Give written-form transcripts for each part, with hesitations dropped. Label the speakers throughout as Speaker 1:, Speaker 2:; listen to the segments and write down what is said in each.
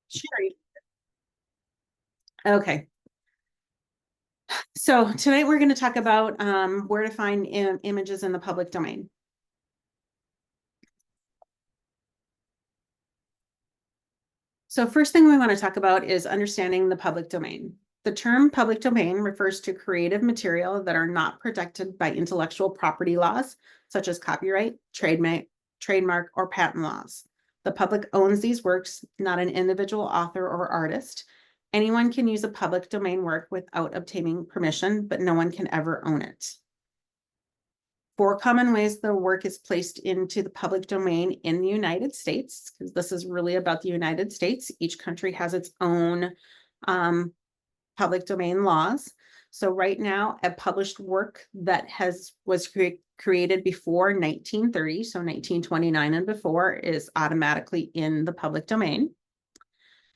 Speaker 1: Sure. Okay. So tonight we're going to talk about where to find images in the public domain. So first thing we want to talk about is understanding the public domain. The term public domain refers to creative material that are not protected by intellectual property laws, such as copyright, trademark, or patent laws. The public owns these works, not an individual author or artist. Anyone can use a public domain work without obtaining permission, but no one can ever own it. 4 common ways the work is placed into the public domain in the United States, because this is really about the United States. Each country has its own public domain laws. So right now, a published work that was created before 1930, so 1929 and before, is automatically in the public domain.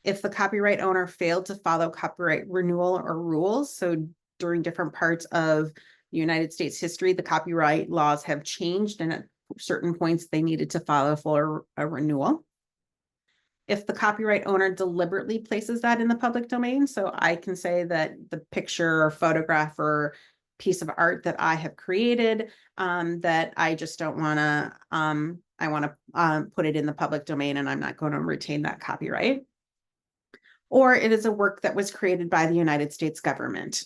Speaker 1: If the copyright owner failed to follow copyright renewal or rules, so during different parts of United States history, the copyright laws have changed, and at certain points they needed to follow for a renewal. If the copyright owner deliberately places that in the public domain, so I can say that the picture or photograph or piece of art that I have created, that I just don't want to, I want to put it in the public domain and I'm not going to retain that copyright. Or it is a work that was created by the United States government.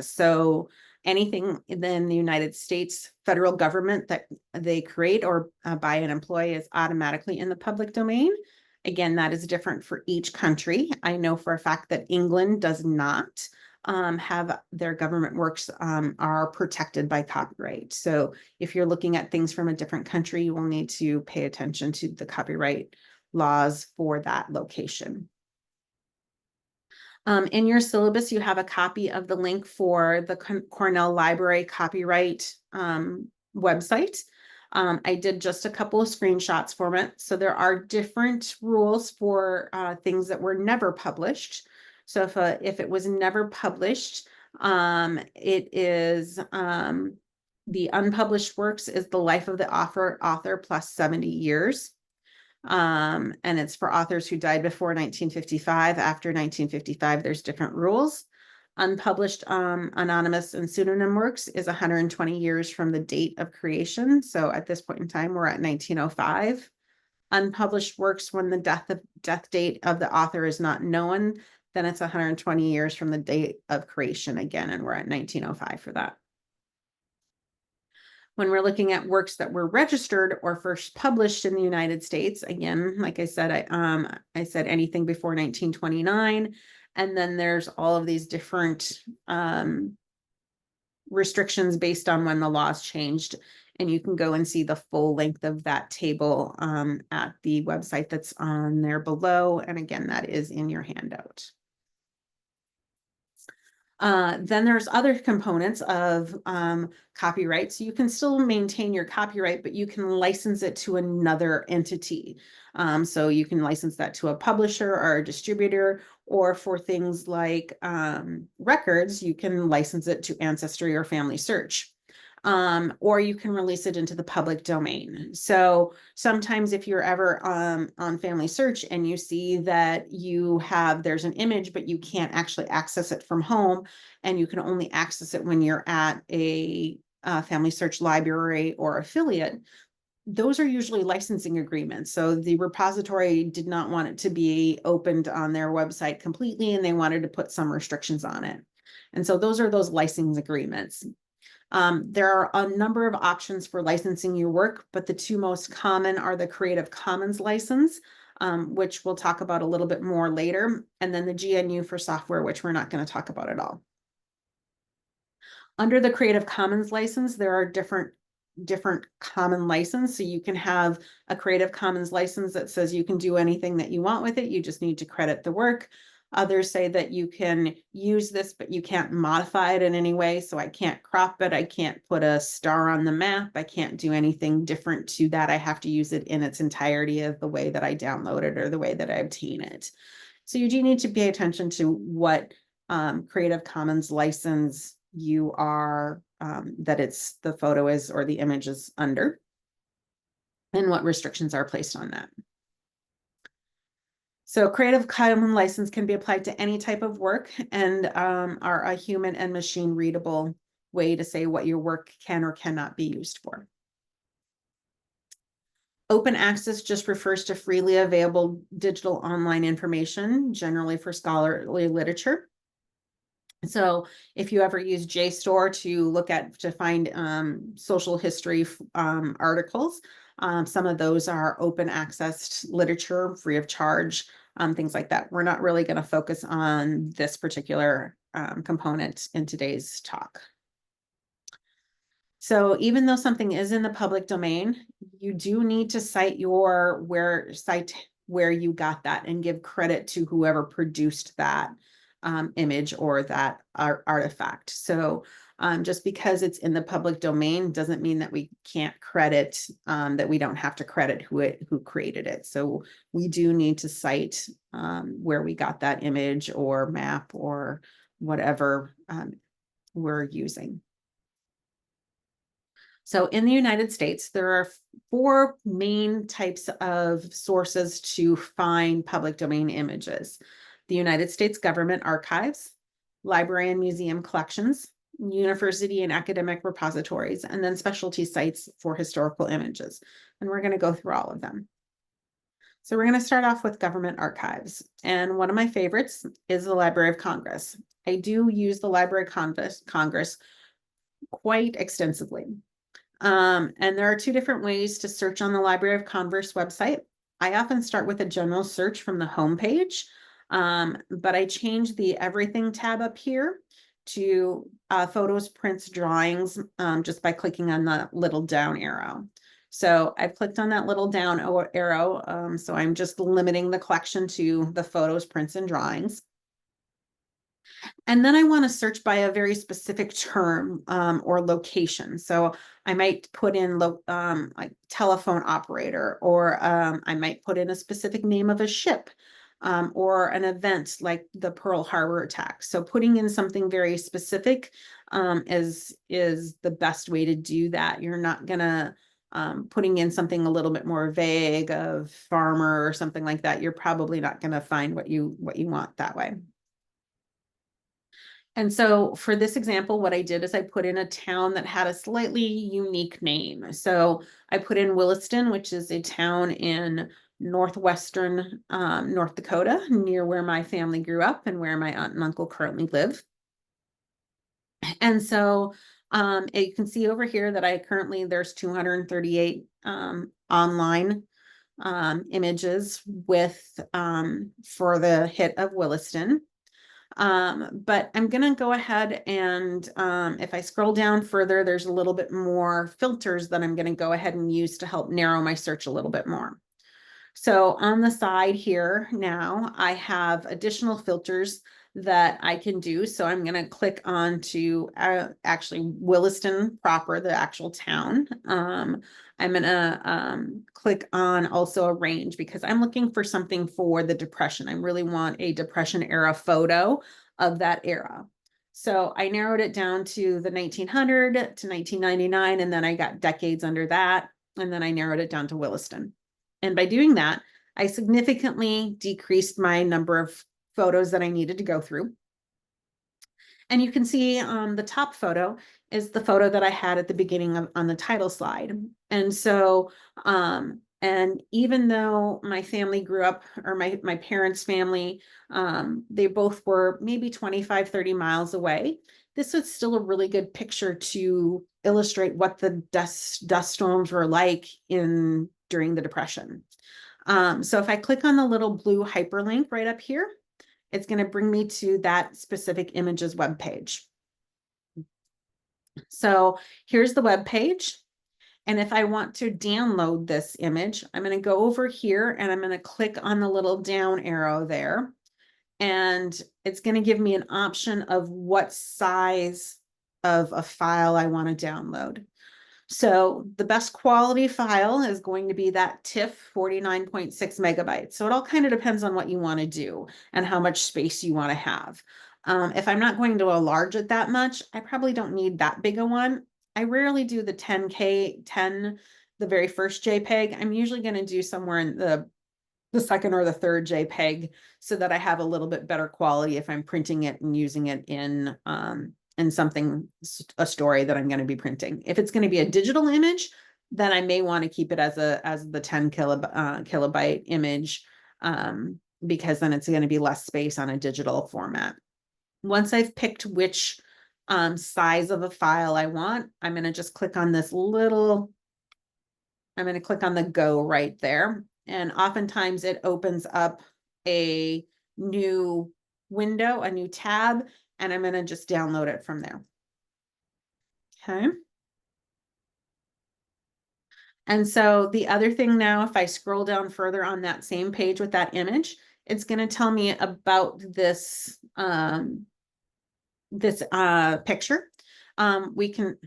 Speaker 1: So anything in the United States federal government that they create or by an employee is automatically in the public domain. Again, that is different for each country. I know for a fact that England does not have their government works are protected by copyright. So if you're looking at things from a different country, you will need to pay attention to the copyright laws for that location. In your syllabus, you have a copy of the link for the Cornell Library copyright website. I did just a couple of screenshots from it. So there are different rules for things that were never published. So if it was never published, it is the unpublished works is the life of the author plus 70 years. And it's for authors who died before 1955. After 1955, there's different rules. Unpublished anonymous and pseudonym works is 120 years from the date of creation. So at this point in time, we're at 1905. Unpublished works when the death date of the author is not known, then it's 120 years from the date of creation again, and we're at 1905 for that. When we're looking at works that were registered or first published in the United States, again, like I said, I said anything before 1929, and then there's all of these different restrictions based on when the laws changed, and you can go and see the full length of that table at the website that's on there below, and again, that is in your handout. Then there's other components of copyright. So you can still maintain your copyright, but you can license it to another entity. So you can license that to a publisher or a distributor, or for things like records, you can license it to Ancestry or Family Search. Or you can release it into the public domain. So sometimes if you're ever on Family Search and you see that there's an image, but you can't actually access it from home, and you can only access it when you're at a Family Search library or affiliate, those are usually licensing agreements. So the repository did not want it to be opened on their website completely, and they wanted to put some restrictions on it. And so those are those licensing agreements. There are a number of options for licensing your work, but the 2 most common are the Creative Commons license, which we'll talk about a little bit more later, and then the GNU for software, which we're not going to talk about at all. Under the Creative Commons license, there are different common license. So you can have a Creative Commons license that says you can do anything that you want with it. You just need to credit the work. Others say that you can use this, but you can't modify it in any way. So I can't crop it. I can't put a star on the map. I can't do anything different to that. I have to use it in its entirety of the way that I download it or the way that I obtain it. So you do need to pay attention to what Creative Commons license you are, that it's the photo is or the image is under, and what restrictions are placed on that. So Creative Commons license can be applied to any type of work and are a human and machine readable way to say what your work can or cannot be used for. Open access just refers to freely available digital online information, generally for scholarly literature. So if you ever use JSTOR to find social history articles, some of those are open access literature, free of charge, things like that. We're not really going to focus on this particular component in today's talk. So even though something is in the public domain, you do need to cite where you got that and give credit to whoever produced that image or that artifact. So just because it's in the public domain doesn't mean that we can't credit, that we don't have to credit who created it. So we do need to cite where we got that image or map or whatever we're using. So in the United States, there are 4 main types of sources to find public domain images: the United States Government Archives, library and museum collections, university and academic repositories, and then specialty sites for historical images. And we're going to go through all of them. So we're going to start off with government archives. And one of my favorites is the Library of Congress. I do use the Library of Congress quite extensively. And there are 2 different ways to search on the Library of Congress website. I often start with a general search from the homepage, but I change the everything tab up here to photos, prints, drawings, just by clicking on the little down arrow. So I've clicked on that little down arrow. So I'm just limiting the collection to the photos, prints, and drawings. And then I want to search by a very specific term or location. So I might put in like telephone operator, or I might put in a specific name of a ship or an event like the Pearl Harbor attack. So putting in something very specific is the best way to do that. You're not gonna putting in something a little bit more vague of farmer or something like that. You're probably not going to find what you want that way. And so for this example, what I did is I put in a town that had a slightly unique name. So I put in Williston, which is a town in northwestern North Dakota, near where my family grew up and where my aunt and uncle currently live. And so you can see over here that there's 238 online images for the hit of Williston. But I'm going to go ahead and if I scroll down further, there's a little bit more filters that I'm going to go ahead and use to help narrow my search a little bit more. So on the side here now, I have additional filters that I can do. So I'm going to click on to actually Williston proper, the actual town. I'm going to click on also a range because I'm looking for something for the Depression. I really want a Depression era photo of that era. So I narrowed it down to the 1900 to 1999, and then I got decades under that, and then I narrowed it down to Williston. And by doing that, I significantly decreased my number of photos that I needed to go through. And you can see the top photo is the photo that I had at the beginning on the title slide. And so, and even though my family grew up, or my parents' family, they both were maybe 25, 30 miles away, this was still a really good picture to illustrate what the dust storms were like during the Depression. So if I click on the little blue hyperlink right up here, it's going to bring me to that specific image's web page. So here's the web page. And if I want to download this image, I'm going to go over here and I'm going to click on the little down arrow there. And it's going to give me an option of what size of a file I want to download. So the best quality file is going to be that TIFF 49.6 megabytes. So it all kind of depends on what you want to do and how much space you want to have. If I'm not going to enlarge it that much, I probably don't need that big a one. I rarely do the 10K, the very first JPEG. I'm usually going to do somewhere in the the second or the third JPEG so that I have a little bit better quality if I'm printing it and using it in something, a story that I'm going to be printing. If it's going to be a digital image, then I may want to keep it as the 10 kilobyte image, because then it's going to be less space on a digital format. Once I've picked which size of a file I want, I'm going to just click on this little, I'm going to click on the go right there. And oftentimes it opens up a new window, a new tab, and I'm going to just download it from there. Okay. And so the other thing now, if I scroll down further on that same page with that image, it's going to tell me about this picture. We can,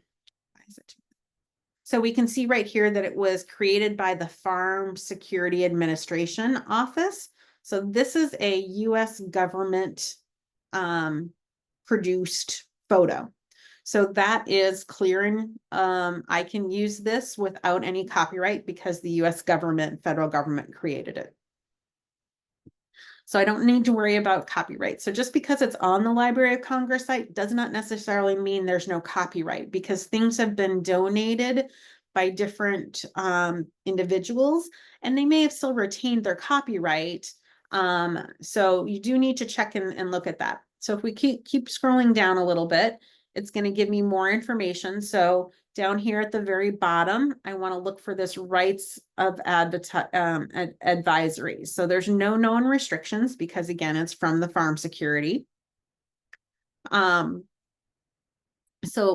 Speaker 1: so we can see right here that it was created by the Farm Security Administration Office. So this is a US government produced photo. So that is clearing. I can use this without any copyright because the US government, federal government created it. So I don't need to worry about copyright. So just because it's on the Library of Congress site does not necessarily mean there's no copyright, because things have been donated by different individuals and they may have still retained their copyright. So you do need to check and look at that. So if we keep scrolling down a little bit, it's going to give me more information. So down here at the very bottom, I want to look for this rights of advisory. So there's no known restrictions because again, it's from the Farm Security. So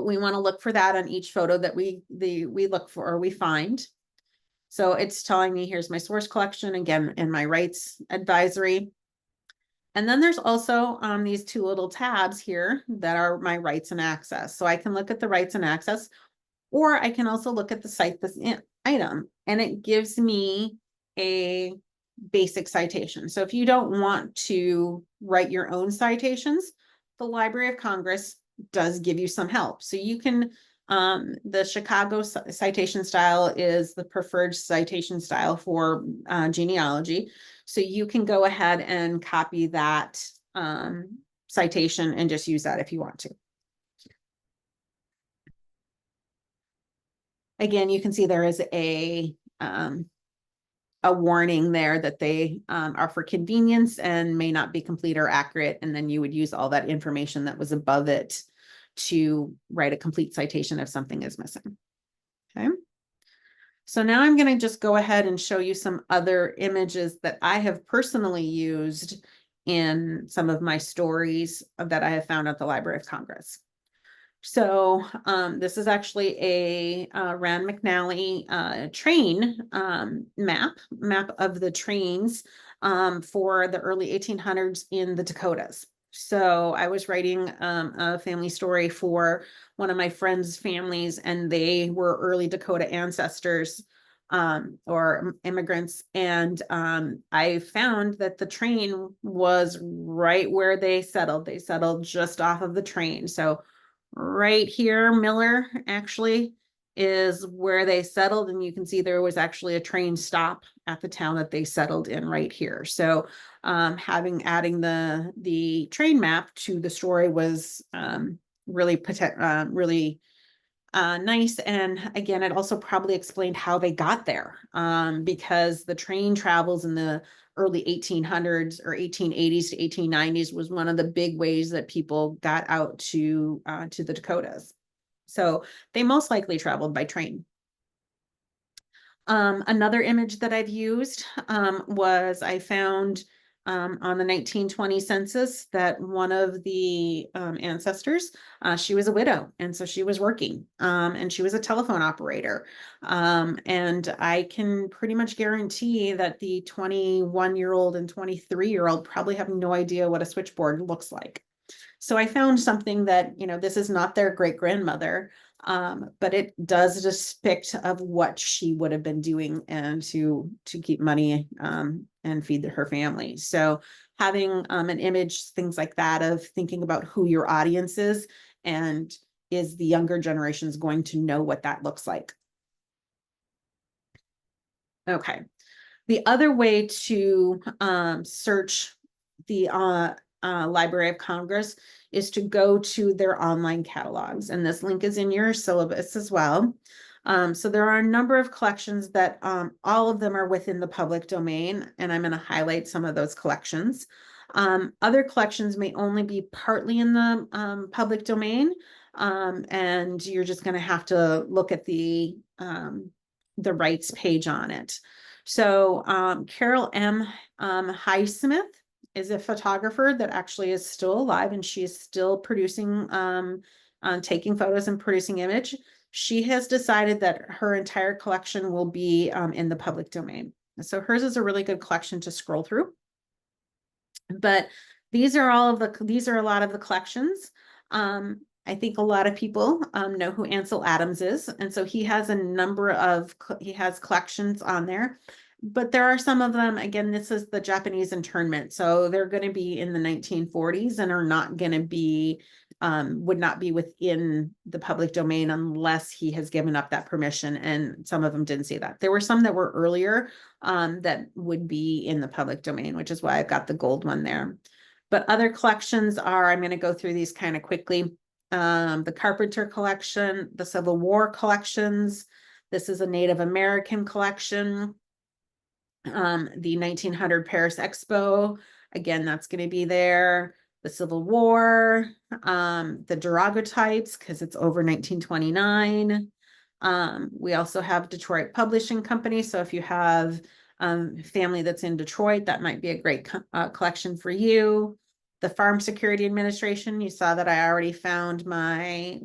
Speaker 1: we want to look for that on each photo that we look for or we find. So it's telling me here's my source collection again in my rights advisory. And then there's also these two little tabs here that are my rights and access. So I can look at the rights and access, or I can also look at the cite this item, and it gives me a basic citation. So if you don't want to write your own citations, the Library of Congress does give you some help. So you can, the Chicago citation style is the preferred citation style for genealogy. So you can go ahead and copy that citation and just use that if you want to. Again, you can see there is a warning there that they are for convenience and may not be complete or accurate. And then you would use all that information that was above it to write a complete citation if something is missing. Okay. So now I'm going to just go ahead and show you some other images that I have personally used in some of my stories that I have found at the Library of Congress. So this is actually a Rand McNally train map of the trains for the early 1800s in the Dakotas. So I was writing a family story for one of my friends' families, and they were early Dakota ancestors or immigrants. And I found that the train was right where they settled. They settled just off of the train. So right here, Miller actually is where they settled, and you can see there was actually a train stop at the town that they settled in right here. So adding the train map to the story was really nice. And again, it also probably explained how they got there, because the train travels in the early 1800s or 1880s to 1890s was one of the big ways that people got out to the Dakotas. So they most likely traveled by train. Another image that I've used was I found on the 1920 census that one of the ancestors, she was a widow, and so she was working, and she was a telephone operator. And I can pretty much guarantee that the 21-year-old and 23-year-old probably have no idea what a switchboard looks like. So I found something that, this is not their great-grandmother, but it does depict of what she would have been doing and to keep money and feed her family. So having an image, things like that, of thinking about who your audience is, and is the younger generations going to know what that looks like? Okay. The other way to search the Library of Congress is to go to their online catalogs. And this link is in your syllabus as well. So there are a number of collections that all of them are within the public domain, and I'm going to highlight some of those collections. Other collections may only be partly in the public domain, and you're just going to have to look at the rights page on it. So Carol M. Highsmith is a photographer that actually is still alive, and she is still producing, taking photos and producing image. She has decided that her entire collection will be in the public domain. So hers is a really good collection to scroll through. But these are a lot of the collections. I think a lot of people know who Ansel Adams is. And so he has he has collections on there. But there are some of them, again, this is the Japanese internment. So they're going to be in the 1940s and are not going to be, would not be within the public domain unless he has given up that permission. And some of them didn't see that. There were some that were earlier that would be in the public domain, which is why I've got the gold one there. But other collections are, I'm going to go through these kind of quickly. The Carpenter collection, the Civil War collections. This is a Native American collection. The 1900 Paris Expo, again, that's going to be there. The Civil War, the daguerreotypes, because it's over 1929. We also have Detroit Publishing Company. So if you have family that's in Detroit, that might be a great collection for you. The Farm Security Administration, you saw that I already found my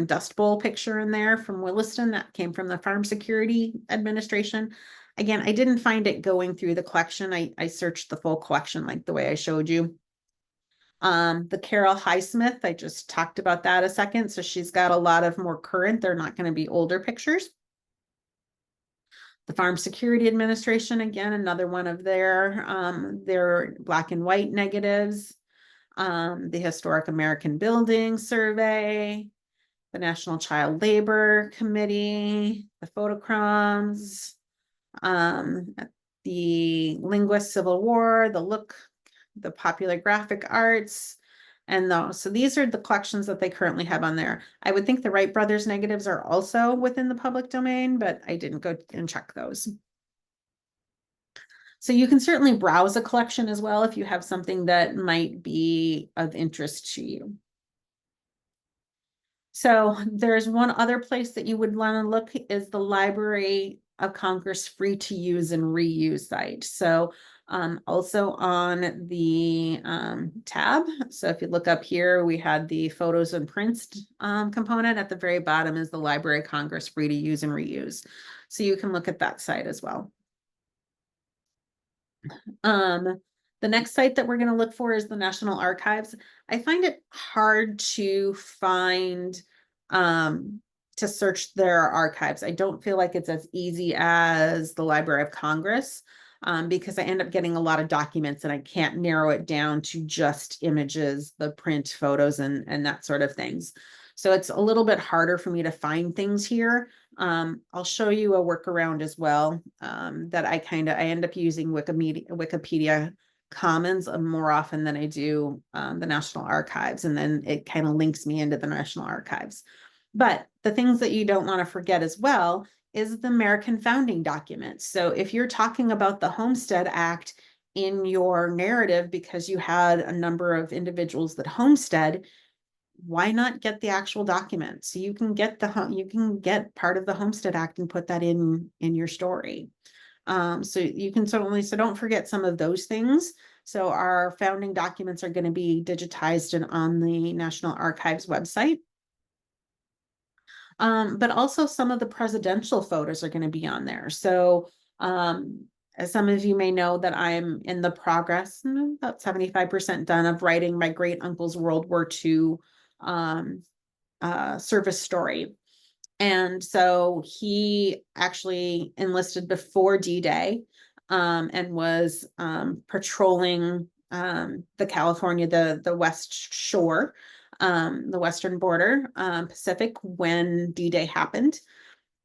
Speaker 1: Dust Bowl picture in there from Williston. That came from the Farm Security Administration. Again, I didn't find it going through the collection. I searched the full collection like the way I showed you. The Carol Highsmith, I just talked about that a second. So she's got a lot of more current, they're not going to be older pictures. The Farm Security Administration, again, another one of their black and white negatives. The Historic American Building Survey, the National Child Labor Committee, the photochromes, the Linguist Civil War, the Popular Graphic Arts, and those. So these are the collections that they currently have on there. I would think the Wright Brothers negatives are also within the public domain, but I didn't go and check those. So you can certainly browse a collection as well if you have something that might be of interest to you. So there's one other place that you would want to look is the Library of Congress free to use and reuse site. So also on the tab. So if you look up here, we had the photos and prints component. At the very bottom is the Library of Congress free to use and reuse. So you can look at that site as well. The next site that we're going to look for is the National Archives. I find it hard to find, to search their archives. I don't feel like it's as easy as the Library of Congress, because I end up getting a lot of documents and I can't narrow it down to just images, the print photos and that sort of things. So it's a little bit harder for me to find things here. I'll show you a workaround as well, that I end up using Wikipedia Commons more often than I do the National Archives, and then it kind of links me into the National Archives. But the things that you don't want to forget as well is the American founding documents. So if you're talking about the Homestead Act in your narrative because you had a number of individuals that homestead, why not get the actual document? So you can get part of the Homestead Act and put that in your story. So you can certainly, so don't forget some of those things. So our founding documents are going to be digitized and on the National Archives website. But also some of the presidential photos are going to be on there. So as some of you may know that I'm in the progress, about 75% done of writing my great uncle's World War II service story. And so he actually enlisted before D-Day and was patrolling the California, the West Shore, the Western border, Pacific, when D-Day happened.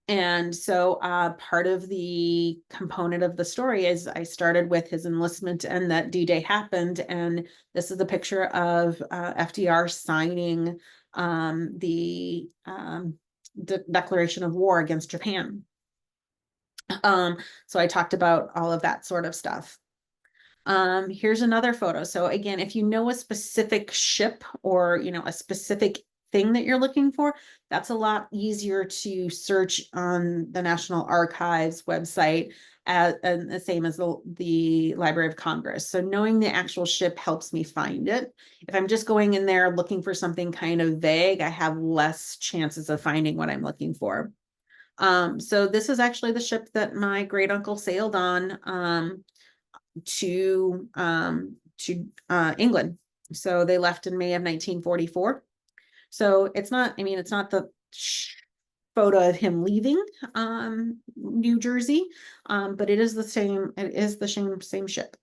Speaker 1: And so part of the component of the story is I started with his enlistment and that D-Day happened. And this is a picture of FDR signing the declaration of war against Japan. So I talked about all of that sort of stuff. Here's another photo. So again, if you know a specific ship or, a specific thing that you're looking for, that's a lot easier to search on the National Archives website and the same as the Library of Congress. So knowing the actual ship helps me find it. If I'm just going in there looking for something kind of vague, I have less chances of finding what I'm looking for. So this is actually the ship that my great uncle sailed on to England. So they left in May of 1944. So it's not, it's not the photo of him leaving New Jersey, but it is the same ship.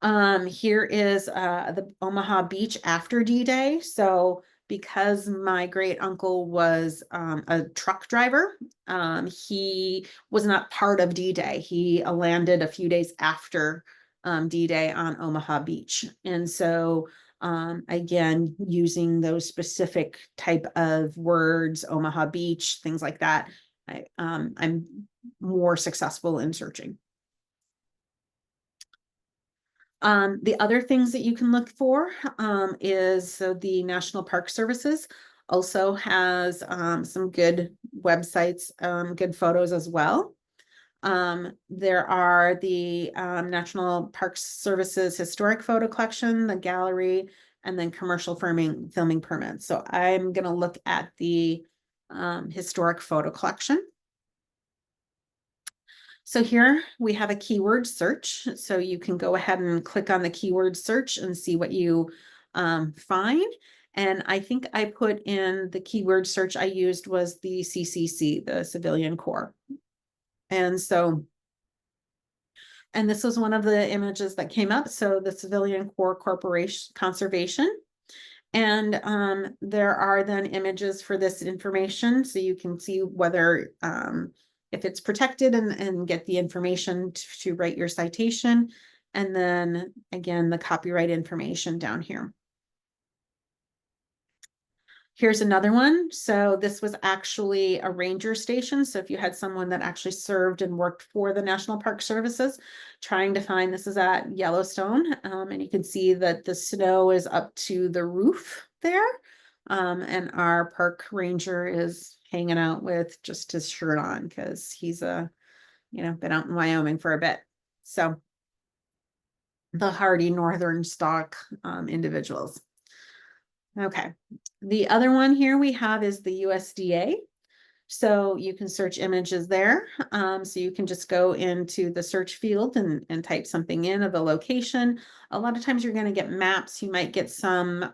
Speaker 1: Here is the Omaha Beach after D-Day. So because my great uncle was a truck driver, he was not part of D-Day. He landed a few days after D-Day on Omaha Beach. And so again, using those specific type of words, Omaha Beach, things like that, I'm more successful in searching. The other things that you can look for is the National Park Services also has some good websites, good photos as well. There are the National Park Services Historic Photo Collection, the gallery, and then commercial filming permits. So I'm going to look at the historic photo collection. So here we have a keyword search. So you can go ahead and click on the keyword search and see what you find. And I think I put in the keyword search I used was the CCC, the Civilian Corps. And so, and this was one of the images that came up. So the Civilian Corps Corporation Conservation. And there are then images for this information. So you can see whether if it's protected and get the information to write your citation. And then again, the copyright information down here. Here's another one. So this was actually a ranger station. So if you had someone that actually served and worked for the National Park Services, trying to find, this is at Yellowstone. And you can see that the snow is up to the roof there. And our park ranger is hanging out with just his shirt on because he's been out in Wyoming for a bit. So the hardy northern stock individuals. Okay, the other one here we have is the USDA. So you can search images there. So you can just go into the search field and type something in of a location. A lot of times you're going to get maps. You might get some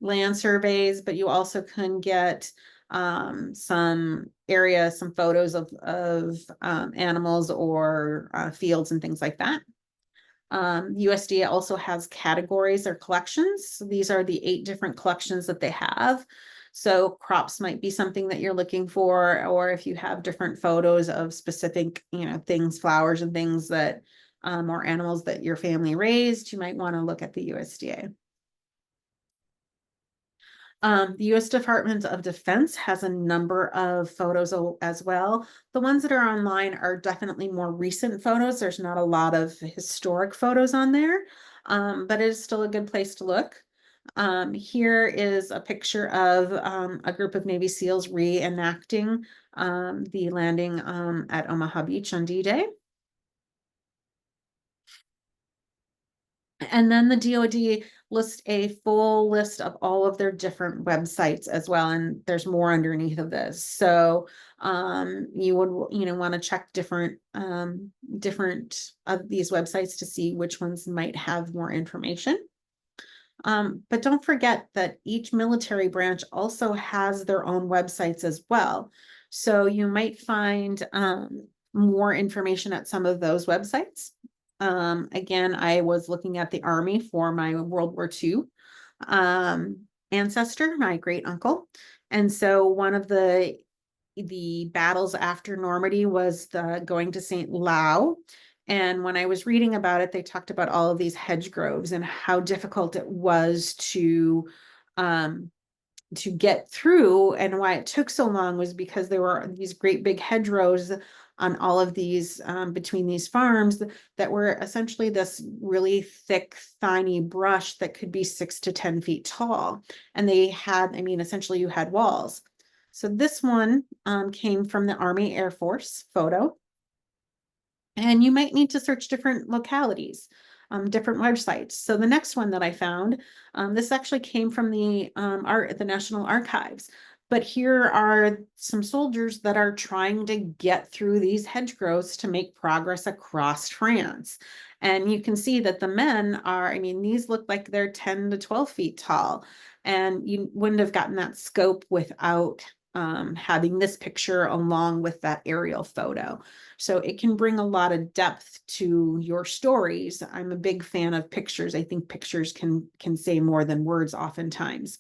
Speaker 1: land surveys, but you also can get some area, some photos of animals or fields and things like that. USDA also has categories or collections. So these are the 8 different collections that they have. So crops might be something that you're looking for, or if you have different photos of specific, things, flowers and things that, or animals that your family raised, you might want to look at the USDA. The U.S. Department of Defense has a number of photos as well. The ones that are online are definitely more recent photos. There's not a lot of historic photos on there, but it is still a good place to look. Here is a picture of a group of Navy SEALs reenacting the landing at Omaha Beach on D-Day. And then the DoD lists a full list of all of their different websites as well. And there's more underneath of this. So you would, want to check different of these websites to see which ones might have more information. But don't forget that each military branch also has their own websites as well. So you might find more information at some of those websites. Again, I was looking at the Army for my World War II ancestor, my great uncle. And so one of the the battles after Normandy was the going to St. Lau. And when I was reading about it, they talked about all of these hedge groves and how difficult it was to get through, and why it took so long was because there were these great big hedgerows on all of these between these farms that were essentially this really thick, thiny brush that could be 6 to 10 feet tall. And they had, I mean, essentially you had walls. So this one came from the Army Air Force photo. And you might need to search different localities, different websites. So the next one that I found, this actually came from the National Archives. But here are some soldiers that are trying to get through these hedgerows to make progress across France. And you can see that the men are, I mean, these look like they're 10 to 12 feet tall. And you wouldn't have gotten that scope without having this picture along with that aerial photo. So it can bring a lot of depth to your stories. I'm a big fan of pictures. I think pictures can say more than words oftentimes.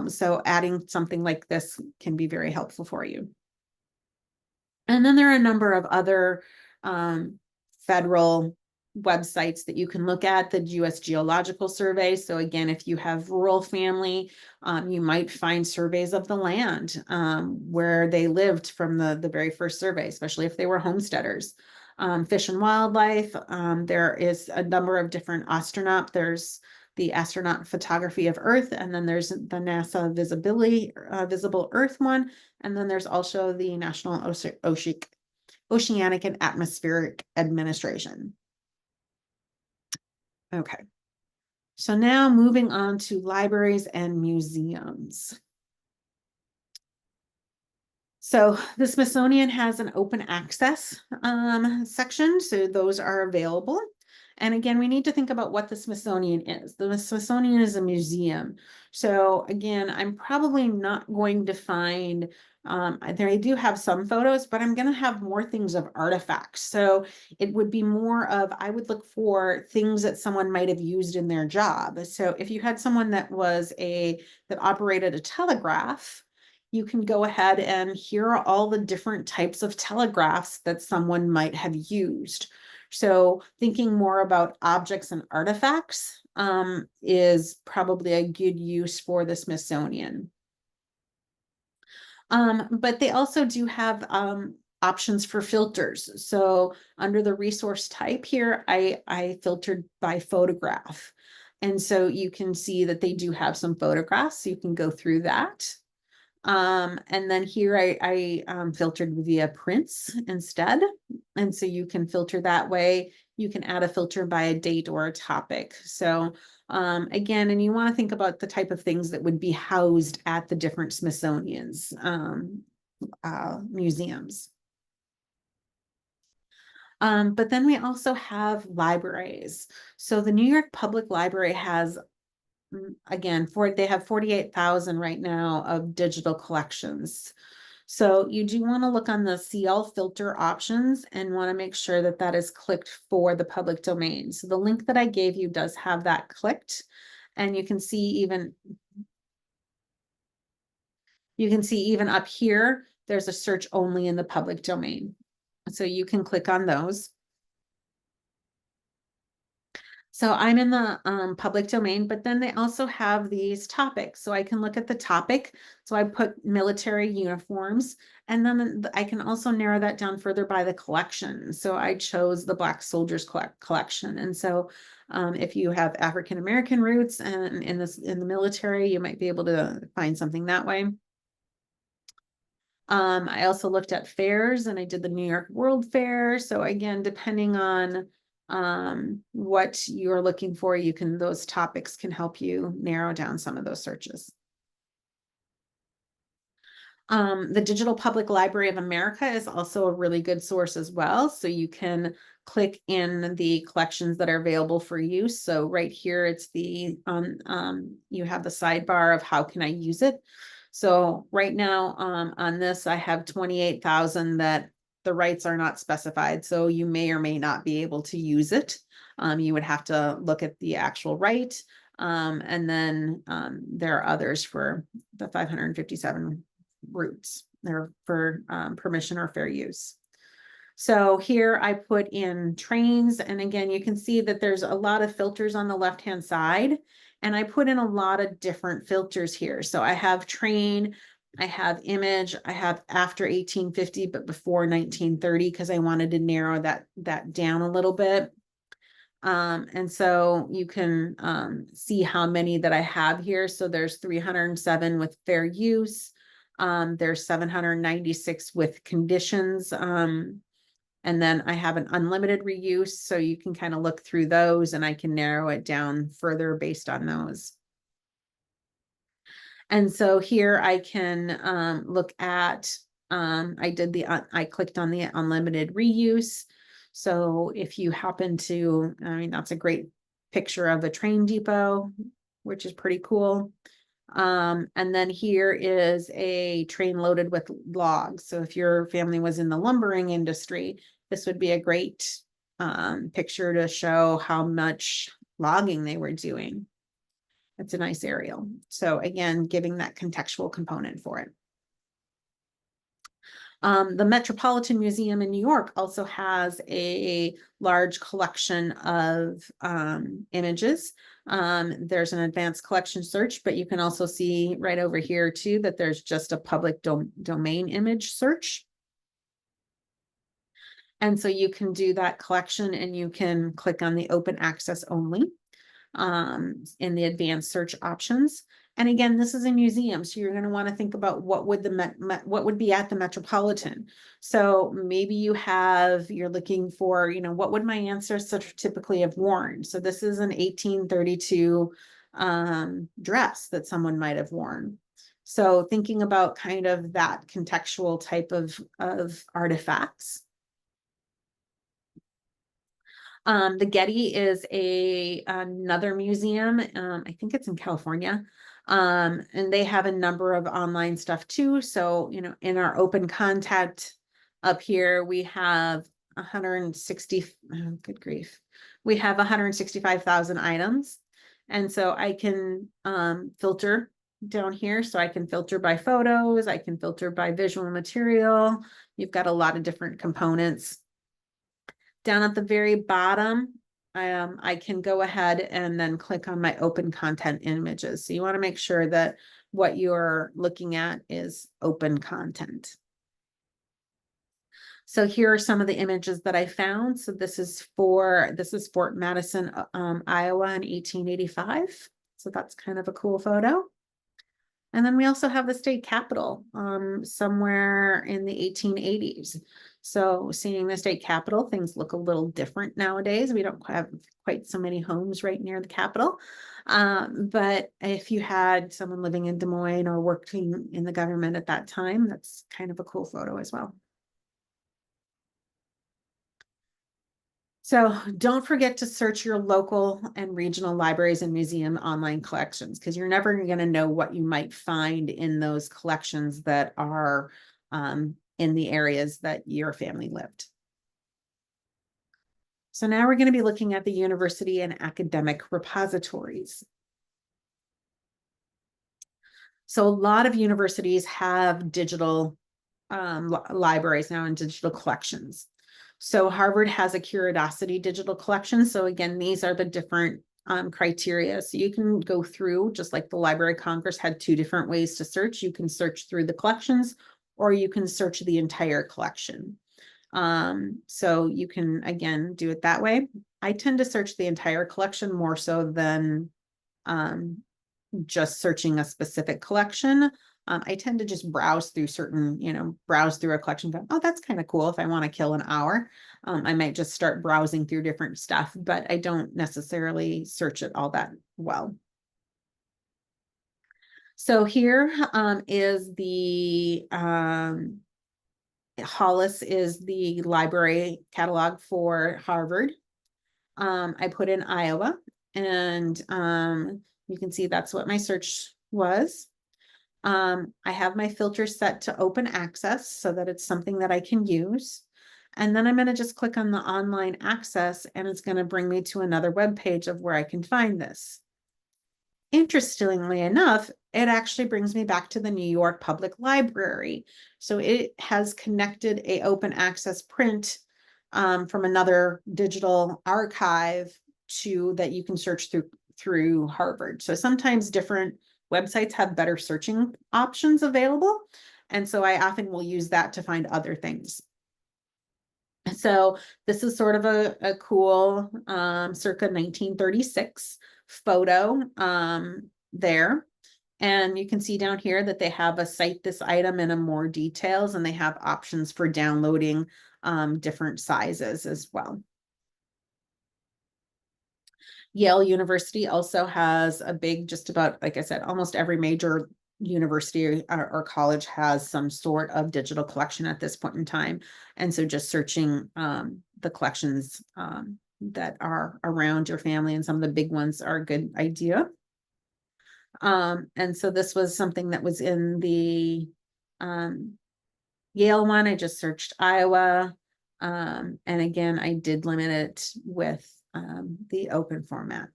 Speaker 1: So adding something like this can be very helpful for you. And then there are a number of other federal websites that you can look at, the US Geological Survey. So again, if you have rural family, you might find surveys of the land where they lived from the very first survey, especially if they were homesteaders. Fish and wildlife, there is a number of different astronaut. There's the astronaut photography of Earth, and then there's the NASA visible Earth one, and then there's also the National Oceanic and Atmospheric Administration. Okay, so now moving on to libraries and museums. So the Smithsonian has an open access section, so those are available. And again, we need to think about what the Smithsonian is. The Smithsonian is a museum. So again, I'm probably not going to find, I do have some photos, but I'm going to have more things of artifacts. So it would be more of, I would look for things that someone might have used in their job. So if you had someone that operated a telegraph, you can go ahead and here are all the different types of telegraphs that someone might have used. So thinking more about objects and artifacts is probably a good use for the Smithsonian. But they also do have options for filters. So under the resource type here, I filtered by photograph. And so you can see that they do have some photographs. So you can go through that. And then here I filtered via prints instead. And so you can filter that way. You can add a filter by a date or a topic. So again, and you want to think about the type of things that would be housed at the different Smithsonian's museums. But then we also have libraries. So the New York Public Library has, again, they have 48,000 right now of digital collections. So you do want to look on the CL filter options and want to make sure that that is clicked for the public domain. So the link that I gave you does have that clicked, and you can see even up here, there's a search only in the public domain. So you can click on those. So I'm in the public domain, but then they also have these topics. So I can look at the topic. So I put military uniforms, and then I can also narrow that down further by the collection. So I chose the Black Soldiers collection. And so if you have African-American roots and in the military, you might be able to find something that way. I also looked at fairs, and I did the New York World Fair. So again, depending on what you're looking for, those topics can help you narrow down some of those searches. The Digital Public Library of America is also a really good source as well. So you can click in the collections that are available for use. So right here, it's you have the sidebar of how can I use it. So right now on this, I have 28,000 that the rights are not specified. So you may or may not be able to use it. You would have to look at the actual right. And then there are others for the 557 roots. or for permission or fair use. So here I put in trains, and again, you can see that there's a lot of filters on the left-hand side, and I put in a lot of different filters here. So I have train, I have image, I have after 1850, but before 1930, because I wanted to narrow that down a little bit. And so you can see how many that I have here. So there's 307 with fair use. There's 796 with conditions. And then I have an unlimited reuse, so you can kind of look through those and I can narrow it down further based on those. And so here I can look at, I clicked on the unlimited reuse. So if you happen to, I mean, that's a great picture of a train depot, which is pretty cool. And then here is a train loaded with logs. So if your family was in the lumbering industry, this would be a great picture to show how much logging they were doing. It's a nice aerial. So again, giving that contextual component for it. The Metropolitan Museum in New York also has a large collection of images. There's an advanced collection search, but you can also see right over here too that there's just a public domain image search. And so you can do that collection and you can click on the open access only in the advanced search options. And again, this is a museum, so you're going to want to think about what would what would be at the Metropolitan. So maybe you're looking for, what would my ancestors typically have worn? So this is an 1832 dress that someone might have worn. So thinking about kind of that contextual type of artifacts. The Getty is another museum. I think it's in California. And they have a number of online stuff too. So, in our open contact up here, we have 160, good grief. We have 165,000 items. And so I can filter down here. So I can filter by photos, I can filter by visual material. You've got a lot of different components. Down at the very bottom, I can go ahead and then click on my open content images. So you want to make sure that what you're looking at is open content. So here are some of the images that I found. So this is Fort Madison, Iowa in 1885. So that's kind of a cool photo. And then we also have the state capitol somewhere in the 1880s. So seeing the state capitol, things look a little different nowadays. We don't have quite so many homes right near the capitol. But if you had someone living in Des Moines or working in the government at that time, that's kind of a cool photo as well. So don't forget to search your local and regional libraries and museum online collections, because you're never going to know what you might find in those collections that are in the areas that your family lived. So now we're going to be looking at the university and academic repositories. So a lot of universities have digital libraries now and digital collections. So Harvard has a Curiosity digital collection. So again, these are the different criteria. So you can go through, just like the Library of Congress had 2 different ways to search. You can search through the collections, or you can search the entire collection. So you can, again, do it that way. I tend to search the entire collection more so than just searching a specific collection. I tend to just browse through browse through a collection. Go, oh, that's kind of cool. If I want to kill an hour, I might just start browsing through different stuff, but I don't necessarily search it all that well. So here is the Hollis is the library catalog for Harvard. I put in Iowa, and you can see that's what my search was. I have my filter set to open access so that it's something that I can use. And then I'm going to just click on the online access, and it's going to bring me to another web page of where I can find this. interestingly enough, it actually brings me back to the New York Public Library. So it has connected a open access print from another digital archive to that you can search through Harvard. So sometimes different websites have better searching options available. And so I often will use that to find other things. So this is sort of a cool circa 1936 photo there. And you can see down here that they have a cite this item in a more details, and they have options for downloading different sizes as well. Yale University also has a big, just about, like I said, almost every major university or college has some sort of digital collection at this point in time. And so just searching the collections that are around your family, and some of the big ones are a good idea. And so this was something that was in the Yale one. I just searched Iowa. And again, I did limit it with the open format.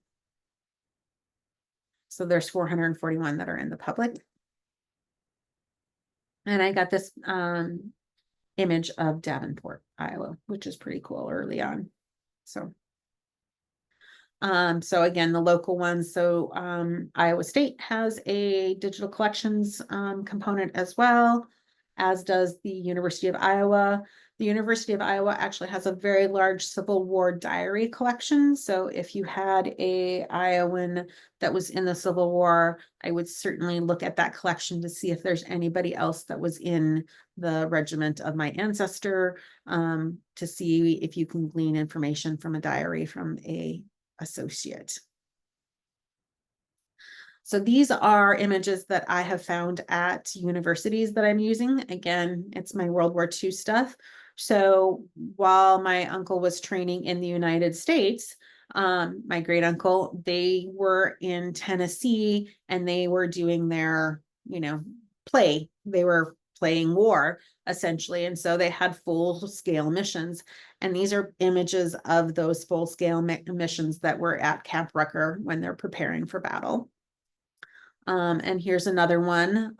Speaker 1: So there's 441 that are in the public. And I got this image of Davenport, Iowa, which is pretty cool early on. So again, the local ones. So Iowa State has a digital collections component as well, as does the University of Iowa. The University of Iowa actually has a very large Civil War diary collection. So if you had a Iowan that was in the Civil War, I would certainly look at that collection to see if there's anybody else that was in the regiment of my ancestor, to see if you can glean information from a diary from a associate. So these are images that I have found at universities that I'm using. Again, it's my World War II stuff. So while my uncle was training in the United States, my great uncle, they were in Tennessee and they were doing their, play. They were playing war essentially. And so they had full scale missions. And these are images of those full scale missions that were at Camp Rucker when they're preparing for battle. And here's another one.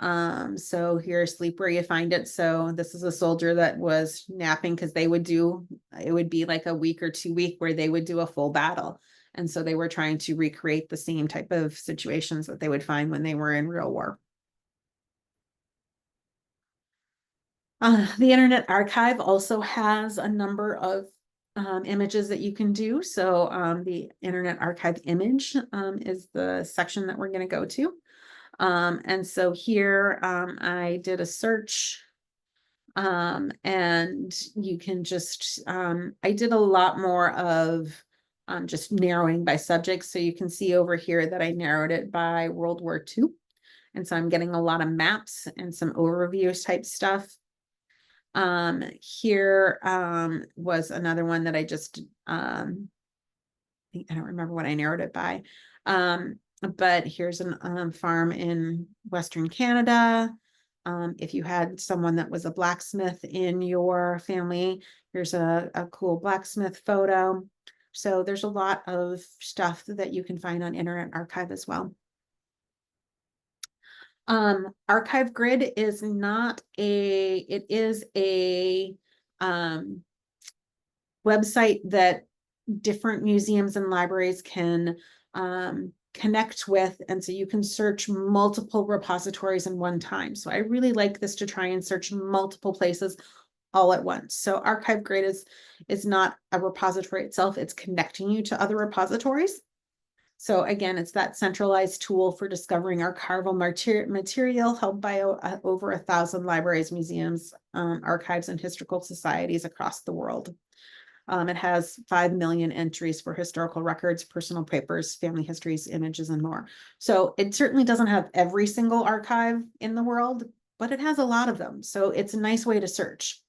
Speaker 1: So here's Sleep Where You Find It. So this is a soldier that was napping because it would be like a week or 2 week where they would do a full battle. And so they were trying to recreate the same type of situations that they would find when they were in real war. The Internet Archive also has a number of images that you can do. So the Internet Archive image is the section that we're going to go to. And so here I did a search and you can just, I did a lot more of just narrowing by subject. So you can see over here that I narrowed it by World War II. And so I'm getting a lot of maps and some overview type stuff. Here was another one that I just, I don't remember what I narrowed it by. But here's a farm in Western Canada. If you had someone that was a blacksmith in your family, here's a cool blacksmith photo. So there's a lot of stuff that you can find on Internet Archive as well. Archive Grid is not it is a website that different museums and libraries can connect with, and so you can search multiple repositories in one time. So I really like this to try and search multiple places all at once. So Archive Grid is not a repository itself, it's connecting you to other repositories. So again, it's that centralized tool for discovering archival material held by over 1,000 libraries, museums, archives, and historical societies across the world. It has 5 million entries for historical records, personal papers, family histories, images, and more. So it certainly doesn't have every single archive in the world, but it has a lot of them. So it's a nice way to search.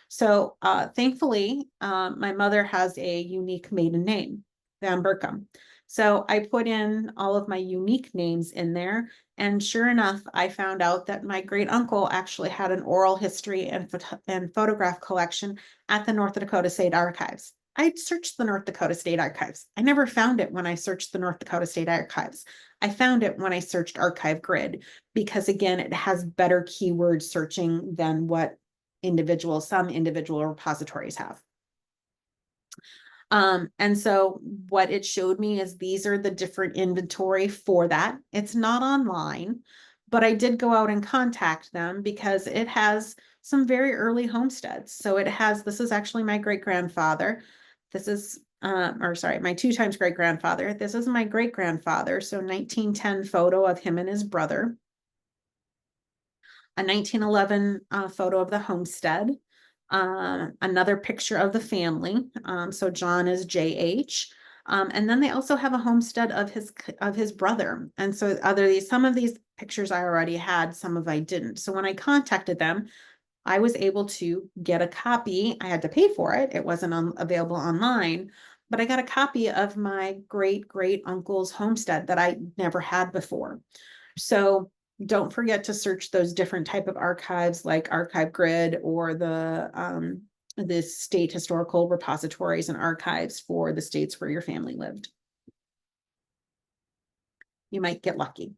Speaker 1: So thankfully, my mother has a unique maiden name, Van Berkom. So I put in all of my unique names in there. And sure enough, I found out that my great uncle actually had an oral history and photograph collection at the North Dakota State Archives. I searched the North Dakota State Archives. I never found it when I searched the North Dakota State Archives. I found it when I searched Archive Grid, because again, it has better keyword searching than what some individual repositories have. And so what it showed me is these are the different inventory for that. It's not online, but I did go out and contact them because it has some very early homesteads. So this is actually my great-grandfather. This is, or sorry, my 2 times great-grandfather. This is my great-grandfather. So 1910 photo of him and his brother. A 1911 photo of the homestead. Another picture of the family. So John is JH. And then they also have a homestead of his brother. And so some of these pictures I already had, some of I didn't. So when I contacted them, I was able to get a copy. I had to pay for it. It wasn't available online, but I got a copy of my great uncle's homestead that I never had before. So don't forget to search those different type of archives like Archive Grid or the state historical repositories and archives for the states where your family lived. You might get lucky.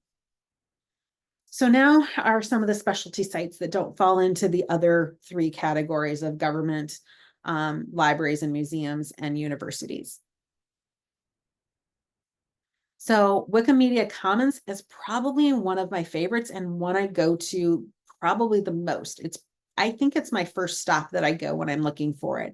Speaker 1: So now are some of the specialty sites that don't fall into the other 3 categories of government, libraries and museums, and universities. So Wikimedia Commons is probably one of my favorites and one I go to probably the most. I think it's my first stop that I go when I'm looking for it.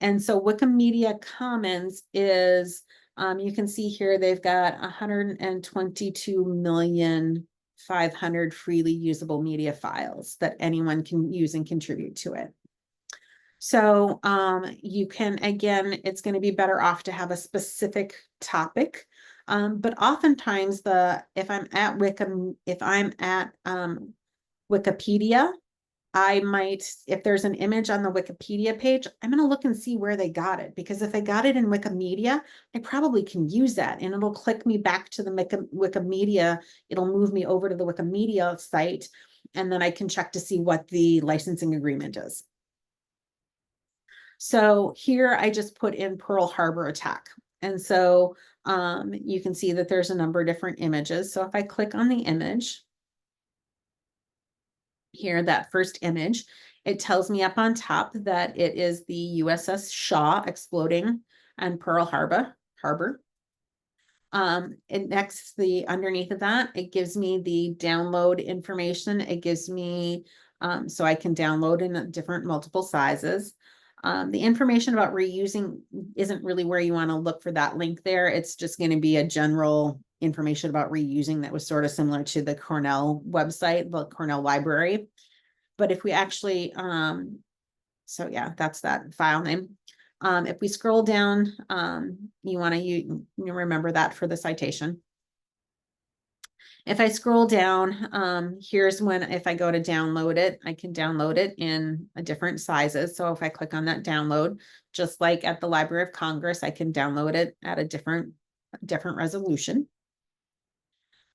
Speaker 1: And so Wikimedia Commons is, you can see here, they've got 122,500,000 freely usable media files that anyone can use and contribute to it. So you can, again, it's going to be better off to have a specific topic. But oftentimes if I'm at Wikipedia, I might, if there's an image on the Wikipedia page, I'm going to look and see where they got it, because if they got it in Wikimedia, I probably can use that and it'll click me back to the Wikimedia. It'll move me over to the Wikimedia site, and then I can check to see what the licensing agreement is. So here I just put in Pearl Harbor attack. And so you can see that there's a number of different images. So if I click on the image, here, that first image, it tells me up on top that it is the USS Shaw exploding on Pearl Harbor. And underneath of that, it gives me the download information. It gives me, so I can download in different multiple sizes. The information about reusing isn't really where you want to look for that link there. It's just going to be a general information about reusing that was sort of similar to the Cornell website, the Cornell library. But if we actually, so yeah, that's that file name. If we scroll down, you want to remember that for the citation. If I scroll down, here's if I go to download it, I can download it in different sizes. So if I click on that download, just like at the Library of Congress, I can download it at a different resolution.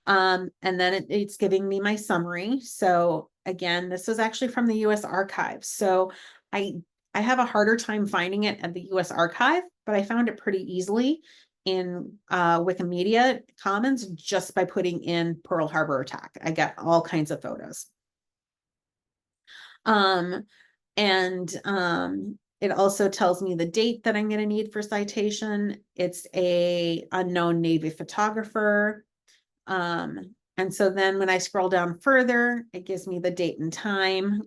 Speaker 1: And then it's giving me my summary. So again, this is actually from the US Archives. So I have a harder time finding it at the US Archive, but I found it pretty easily in Wikimedia Commons just by putting in Pearl Harbor attack. I got all kinds of photos. It also tells me the date that I'm going to need for citation. It's a unknown Navy photographer. And so then when I scroll down further, it gives me the date and time.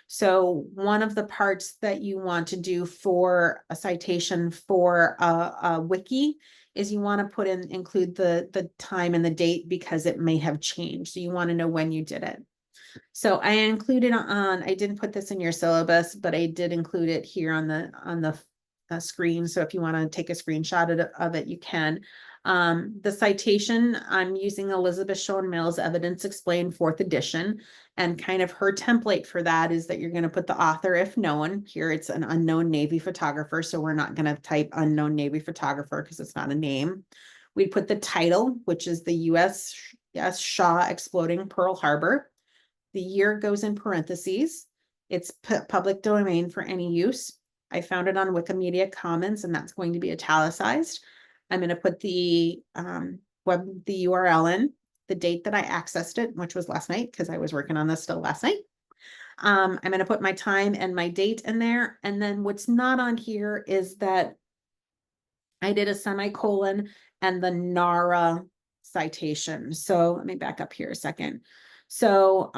Speaker 1: So one of the parts that you want to do for a citation for a wiki is you want to include the time and the date, because it may have changed. So you want to know when you did it. So I included I didn't put this in your syllabus, but I did include it here on the screen. So if you want to take a screenshot of it, you can. The citation, I'm using Elizabeth Shown Mills Evidence Explained 4th edition, and kind of her template for that is that you're going to put the author if known. Here it's an unknown Navy photographer, so we're not going to type unknown Navy photographer because it's not a name. We put the title, which is the USS Shaw exploding Pearl Harbor. The year goes in parentheses. It's public domain for any use. I found it on Wikimedia Commons, and that's going to be italicized. I'm going to put the the URL in, the date that I accessed it, which was last night because I was working on this still last night. I'm going to put my time and my date in there. And then what's not on here is that I did a semicolon and the NARA citation. So let me back up here a second. So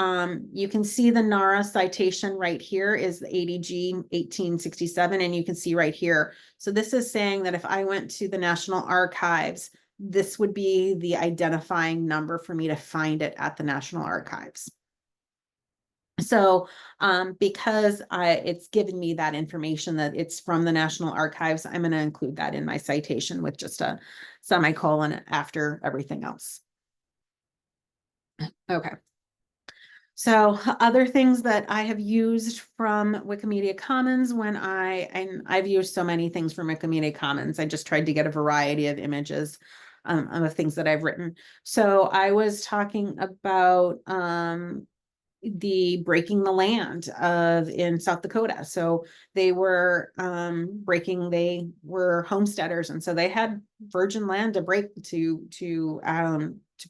Speaker 1: you can see the NARA citation right here is the ADG 1867, and you can see right here. So this is saying that if I went to the National Archives, this would be the identifying number for me to find it at the National Archives. So because it's given me that information that it's from the National Archives, I'm going to include that in my citation with just a semicolon after everything else. Okay. So other things that I have used from Wikimedia Commons when and I've used so many things from Wikimedia Commons. I just tried to get a variety of images of things that I've written. So I was talking about the breaking the land in South Dakota. So they were they were homesteaders, and so they had virgin land to break to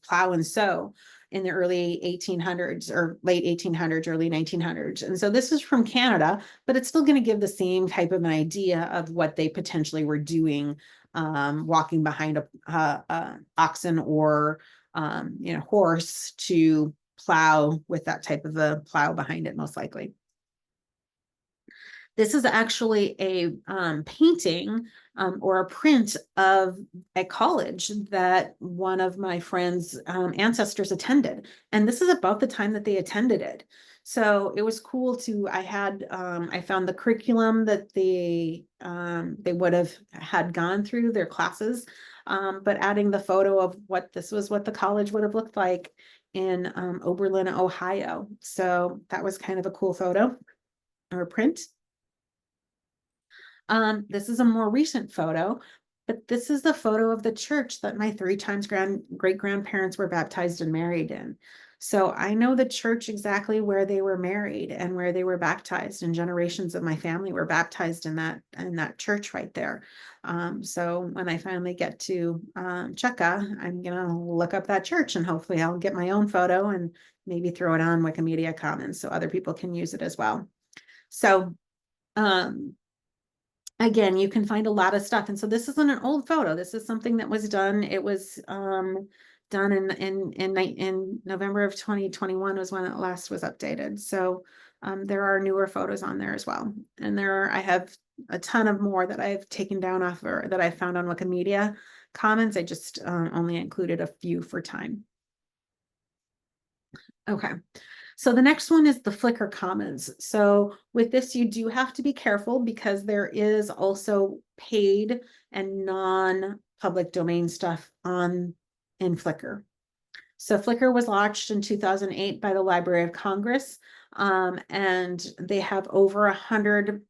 Speaker 1: plow and sow in the early 1800s or late 1800s, early 1900s. And so this is from Canada, but it's still going to give the same type of an idea of what they potentially were doing, walking behind a oxen or horse to plow with that type of a plow behind it, most likely. This is actually a painting or a print of a college that one of my friend's ancestors attended. And this is about the time that they attended it. So it was cool I found the curriculum that they would have had gone through their classes, but adding the photo of what the college would have looked like in Oberlin, Ohio. So that was kind of a cool photo or print. This is a more recent photo, but this is the photo of the church that my 3 times great grandparents were baptized and married in. So I know the church exactly where they were married and where they were baptized, and generations of my family were baptized in that church right there. So when I finally get to Cheka, I'm gonna look up that church and hopefully I'll get my own photo and maybe throw it on Wikimedia Commons so other people can use it as well. So again, you can find a lot of stuff. And so this isn't an old photo. This is something that was done. It was done in November of 2021 was when it last was updated. So there are newer photos on there as well. And I have a ton of more that I've taken down off or that I found on Wikimedia Commons. I just only included a few for time. Okay. So the next one is the Flickr Commons. So with this, you do have to be careful because there is also paid and non-public domain stuff in Flickr. So Flickr was launched in 2008 by the Library of Congress, and they have over 100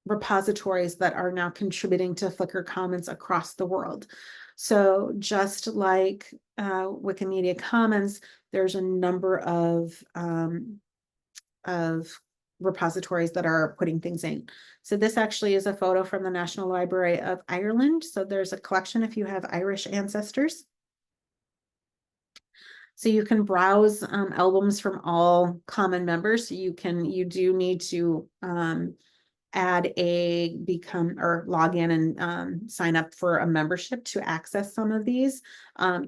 Speaker 1: repositories that are now contributing to Flickr Commons across the world. So just like Wikimedia Commons, there's a number of repositories that are putting things in. So this actually is a photo from the National Library of Ireland. So there's a collection if you have Irish ancestors. So you can browse albums from all common members. So you do need to log in and sign up for a membership to access some of these.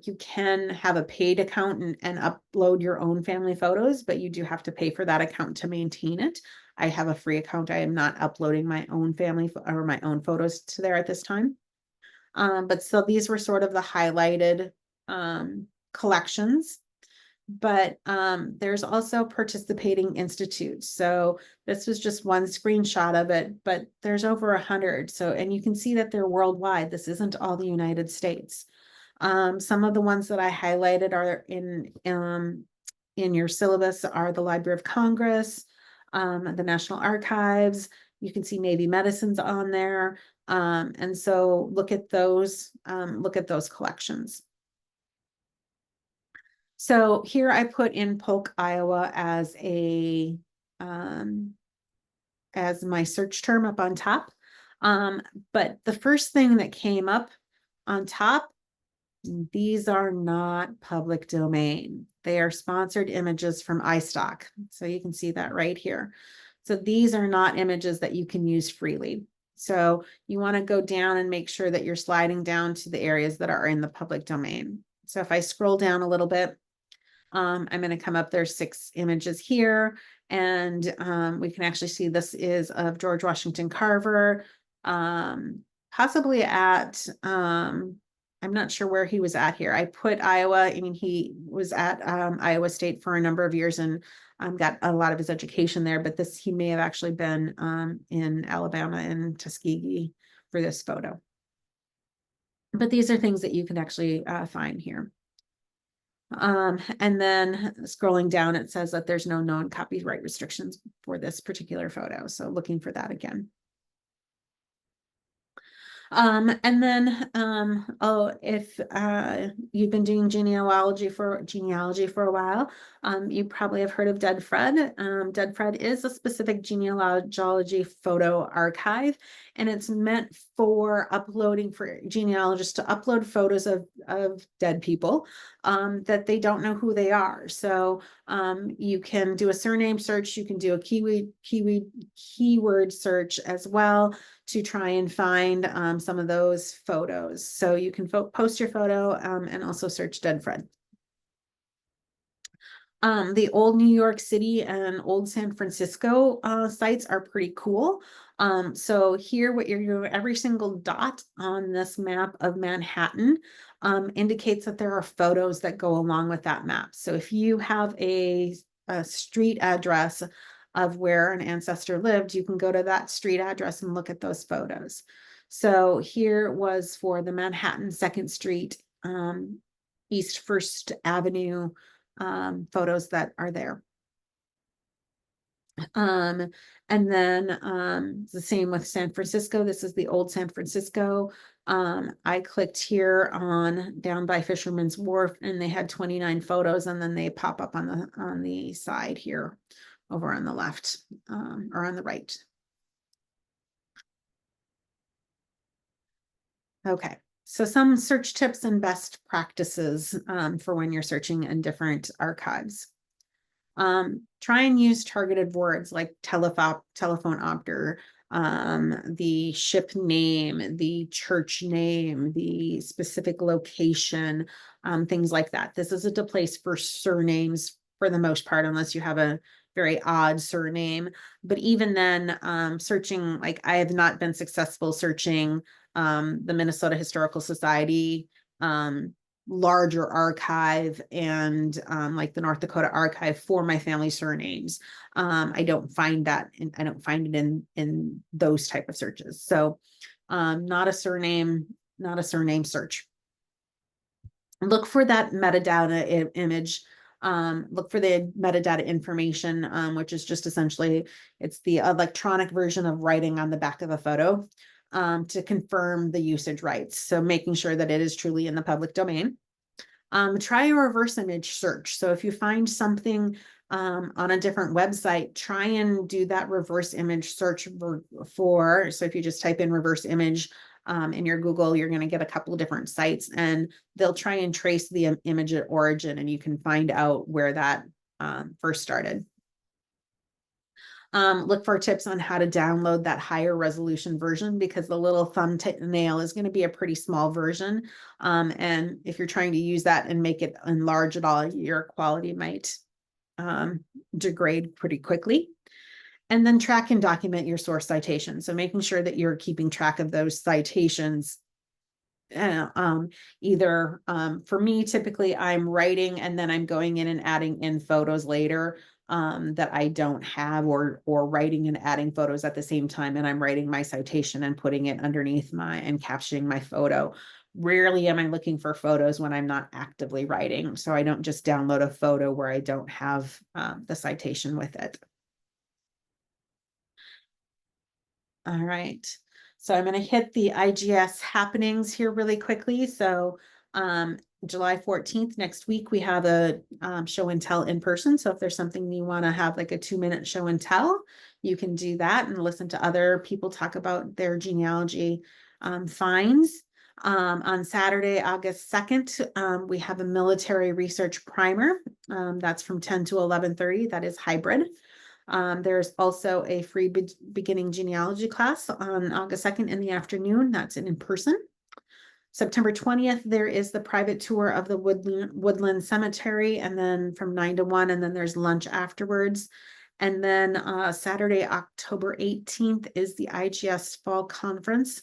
Speaker 1: You can have a paid account and upload your own family photos, but you do have to pay for that account to maintain it. I have a free account. I am not uploading my own family or my own photos to there at this time. But so these were sort of the highlighted collections. But there's also participating institutes. So this was just one screenshot of it, but there's over 100. So, and you can see that they're worldwide. This isn't all the United States. Some of the ones that I highlighted are in your syllabus are the Library of Congress, the National Archives. You can see Navy Medicine's on there. And so look at those collections. So here I put in Polk, Iowa as a as my search term up on top. But the first thing that came up on top, these are not public domain. They are sponsored images from iStock. So you can see that right here. So these are not images that you can use freely. So you want to go down and make sure that you're sliding down to the areas that are in the public domain. So if I scroll down a little bit, I'm going to come up, there's 6 images here, and we can actually see this is of George Washington Carver, possibly at, I'm not sure where he was at here. I put Iowa. I mean, he was at Iowa State for a number of years and got a lot of his education there, but he may have actually been in Alabama in Tuskegee for this photo. But these are things that you can actually find here. And then scrolling down, it says that there's no known copyright restrictions for this particular photo. So looking for that again. And then, if you've been doing genealogy for a while, you probably have heard of Dead Fred. Dead Fred is a specific genealogy photo archive, and it's meant for uploading, for genealogists to upload photos of dead people that they don't know who they are. So you can do a surname search, you can do a keyword search as well to try and find some of those photos. So you can post your photo and also search Dead Fred. The old New York City and old San Francisco sites are pretty cool. So here what you're doing, every single dot on this map of Manhattan indicates that there are photos that go along with that map. So if you have a street address of where an ancestor lived, you can go to that street address and look at those photos. So here was for the Manhattan 2nd Street, East 1st Avenue photos that are there. And then the same with San Francisco. This is the old San Francisco. I clicked here on down by Fisherman's Wharf, and they had 29 photos, and then they pop up on the side here over on the left or on the right. Okay, so some search tips and best practices for when you're searching in different archives. Try and use targeted words like telephone opter, the ship name, the church name, the specific location, things like that. This isn't a place for surnames for the most part, unless you have a very odd surname. But even then, searching, like I have not been successful searching the Minnesota Historical Society larger archive and like the North Dakota archive for my family surnames. I don't find that, I don't find it in those type of searches. So not a surname search. Look for that metadata image. Look for the metadata information, which is just essentially, it's the electronic version of writing on the back of a photo. To confirm the usage rights. So making sure that it is truly in the public domain. Try a reverse image search. So if you find something on a different website, try and do that reverse image search so if you just type in reverse image in your Google, you're going to get a couple of different sites, and they'll try and trace the image at origin, and you can find out where that first started. Look for tips on how to download that higher resolution version, because the little thumbnail is going to be a pretty small version. And if you're trying to use that and make it enlarge at all, your quality might degrade pretty quickly. And then track and document your source citations. So making sure that you're keeping track of those citations. Either for me, typically I'm writing and then I'm going in and adding in photos later that I don't have, or writing and adding photos at the same time, and I'm writing my citation and putting it underneath and captioning my photo. Rarely am I looking for photos when I'm not actively writing, so I don't just download a photo where I don't have the citation with it. All right. So I'm going to hit the IGS happenings here really quickly. So July 14th, next week, we have a show and tell in person. So if there's something you want to have like a 2-minute show and tell, you can do that and listen to other people talk about their genealogy finds. On Saturday, August 2nd, we have a military research primer. That's from 10 to 11:30. That is hybrid. There's also a free beginning genealogy class on August 2nd in the afternoon. That's in person. September 20th, there is the private tour of the Woodland Cemetery, and then from 9 to 1, and then there's lunch afterwards. And then Saturday, October 18th is the IGS Fall Conference.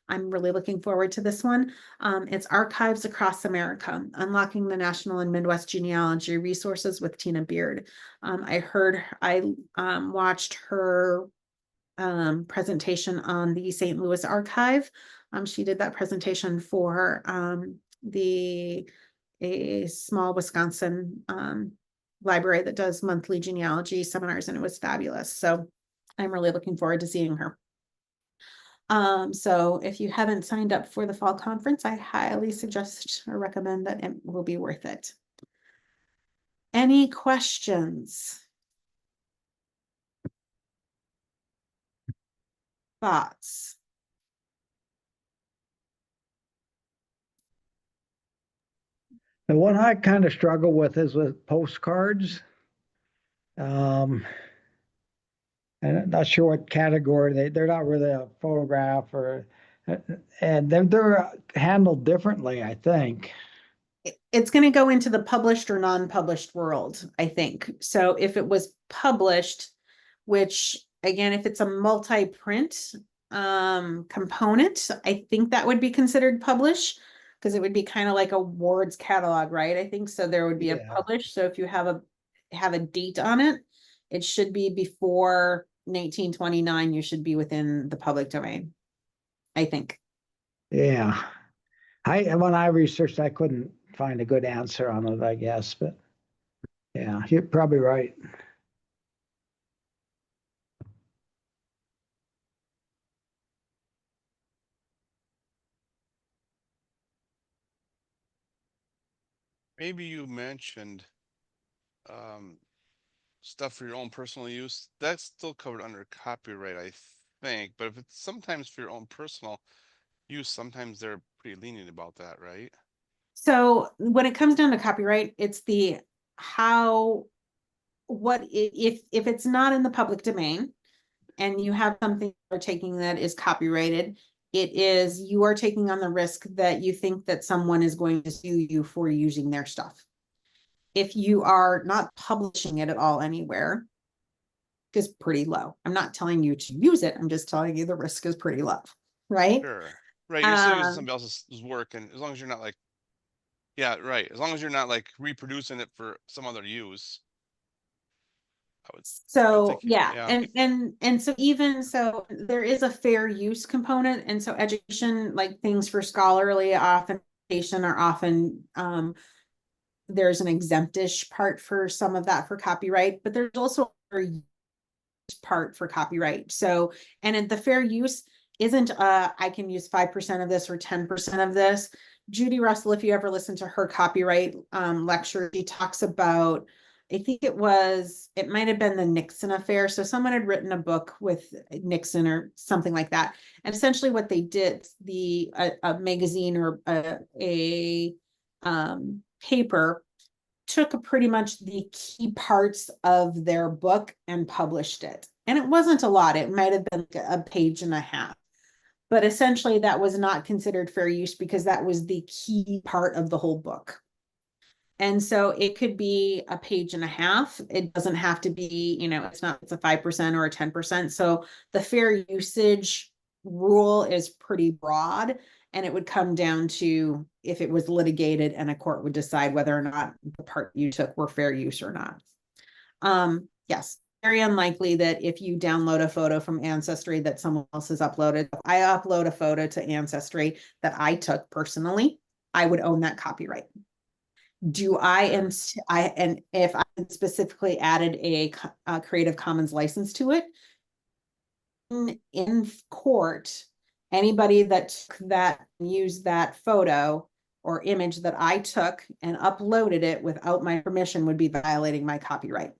Speaker 1: I'm really looking forward to this one. It's Archives Across America, Unlocking the National and Midwest Genealogy Resources with Tina Beard. I watched her presentation on the St. Louis Archive. She did that presentation for a small Wisconsin library that does monthly genealogy seminars, and it was fabulous. So I'm really looking forward to seeing her. So if you haven't signed up for the fall conference, I highly suggest or recommend that it will be worth it. Any questions? Thoughts?
Speaker 2: The one I kind of struggle with is with postcards. And I'm not sure what category they're not really a photograph or, and they're handled differently, I think.
Speaker 1: It's going to go into the published or non-published world, I think. So if it was published, which again, if it's a multi-print component, I think that would be considered published, because it would be kind of like a Ward's catalog, right? I think so. There would be a
Speaker 2: Yeah.
Speaker 1: published. So if you have a date on it, it should be before 1929. You should be within the public domain, I think.
Speaker 2: Yeah. When I researched, I couldn't find a good answer on it, I guess, but yeah, you're probably right.
Speaker 3: Maybe you mentioned stuff for your own personal use. That's still covered under copyright, I think. But if it's sometimes for your own personal use, sometimes they're pretty lenient about that, right?
Speaker 1: So when it comes down to copyright, it's the if it's not in the public domain and you have something you're taking that is copyrighted, you are taking on the risk that you think that someone is going to sue you for using their stuff. If you are not publishing it at all anywhere, is pretty low. I'm not telling you to use it. I'm just telling you the risk is pretty low, right?
Speaker 3: Sure. Right. You're still using somebody else's work, and as long as you're not like, yeah, right. As long as you're not like reproducing it for some other use, I would
Speaker 1: So
Speaker 3: think,
Speaker 1: yeah,
Speaker 3: yeah.
Speaker 1: and so even so there is a fair use component, and so education, like things for scholarly authentication are often there's an exemptish part for some of that for copyright, but there's also a part for copyright. So, and the fair use isn't I can use 5% of this or 10% of this. Judy Russell, if you ever listen to her copyright lecture, she talks about, I think it might have been the Nixon affair. So someone had written a book with Nixon or something like that. And essentially what they did, a magazine or a paper took pretty much the key parts of their book and published it. And it wasn't a lot. It might have been a page and a half. But essentially that was not considered fair use because that was the key part of the whole book. And so it could be a page and a half. It doesn't have to be, it's a 5% or a 10%. So the fair usage rule is pretty broad, and it would come down to if it was litigated and a court would decide whether or not the part you took were fair use or not. Yes, very unlikely that if you download a photo from Ancestry that someone else has uploaded. If I upload a photo to Ancestry that I took personally, I would own that copyright. And if I specifically added a Creative Commons license to it, in court, anybody that took that used that photo or image that I took and uploaded it without my permission would be violating my copyright.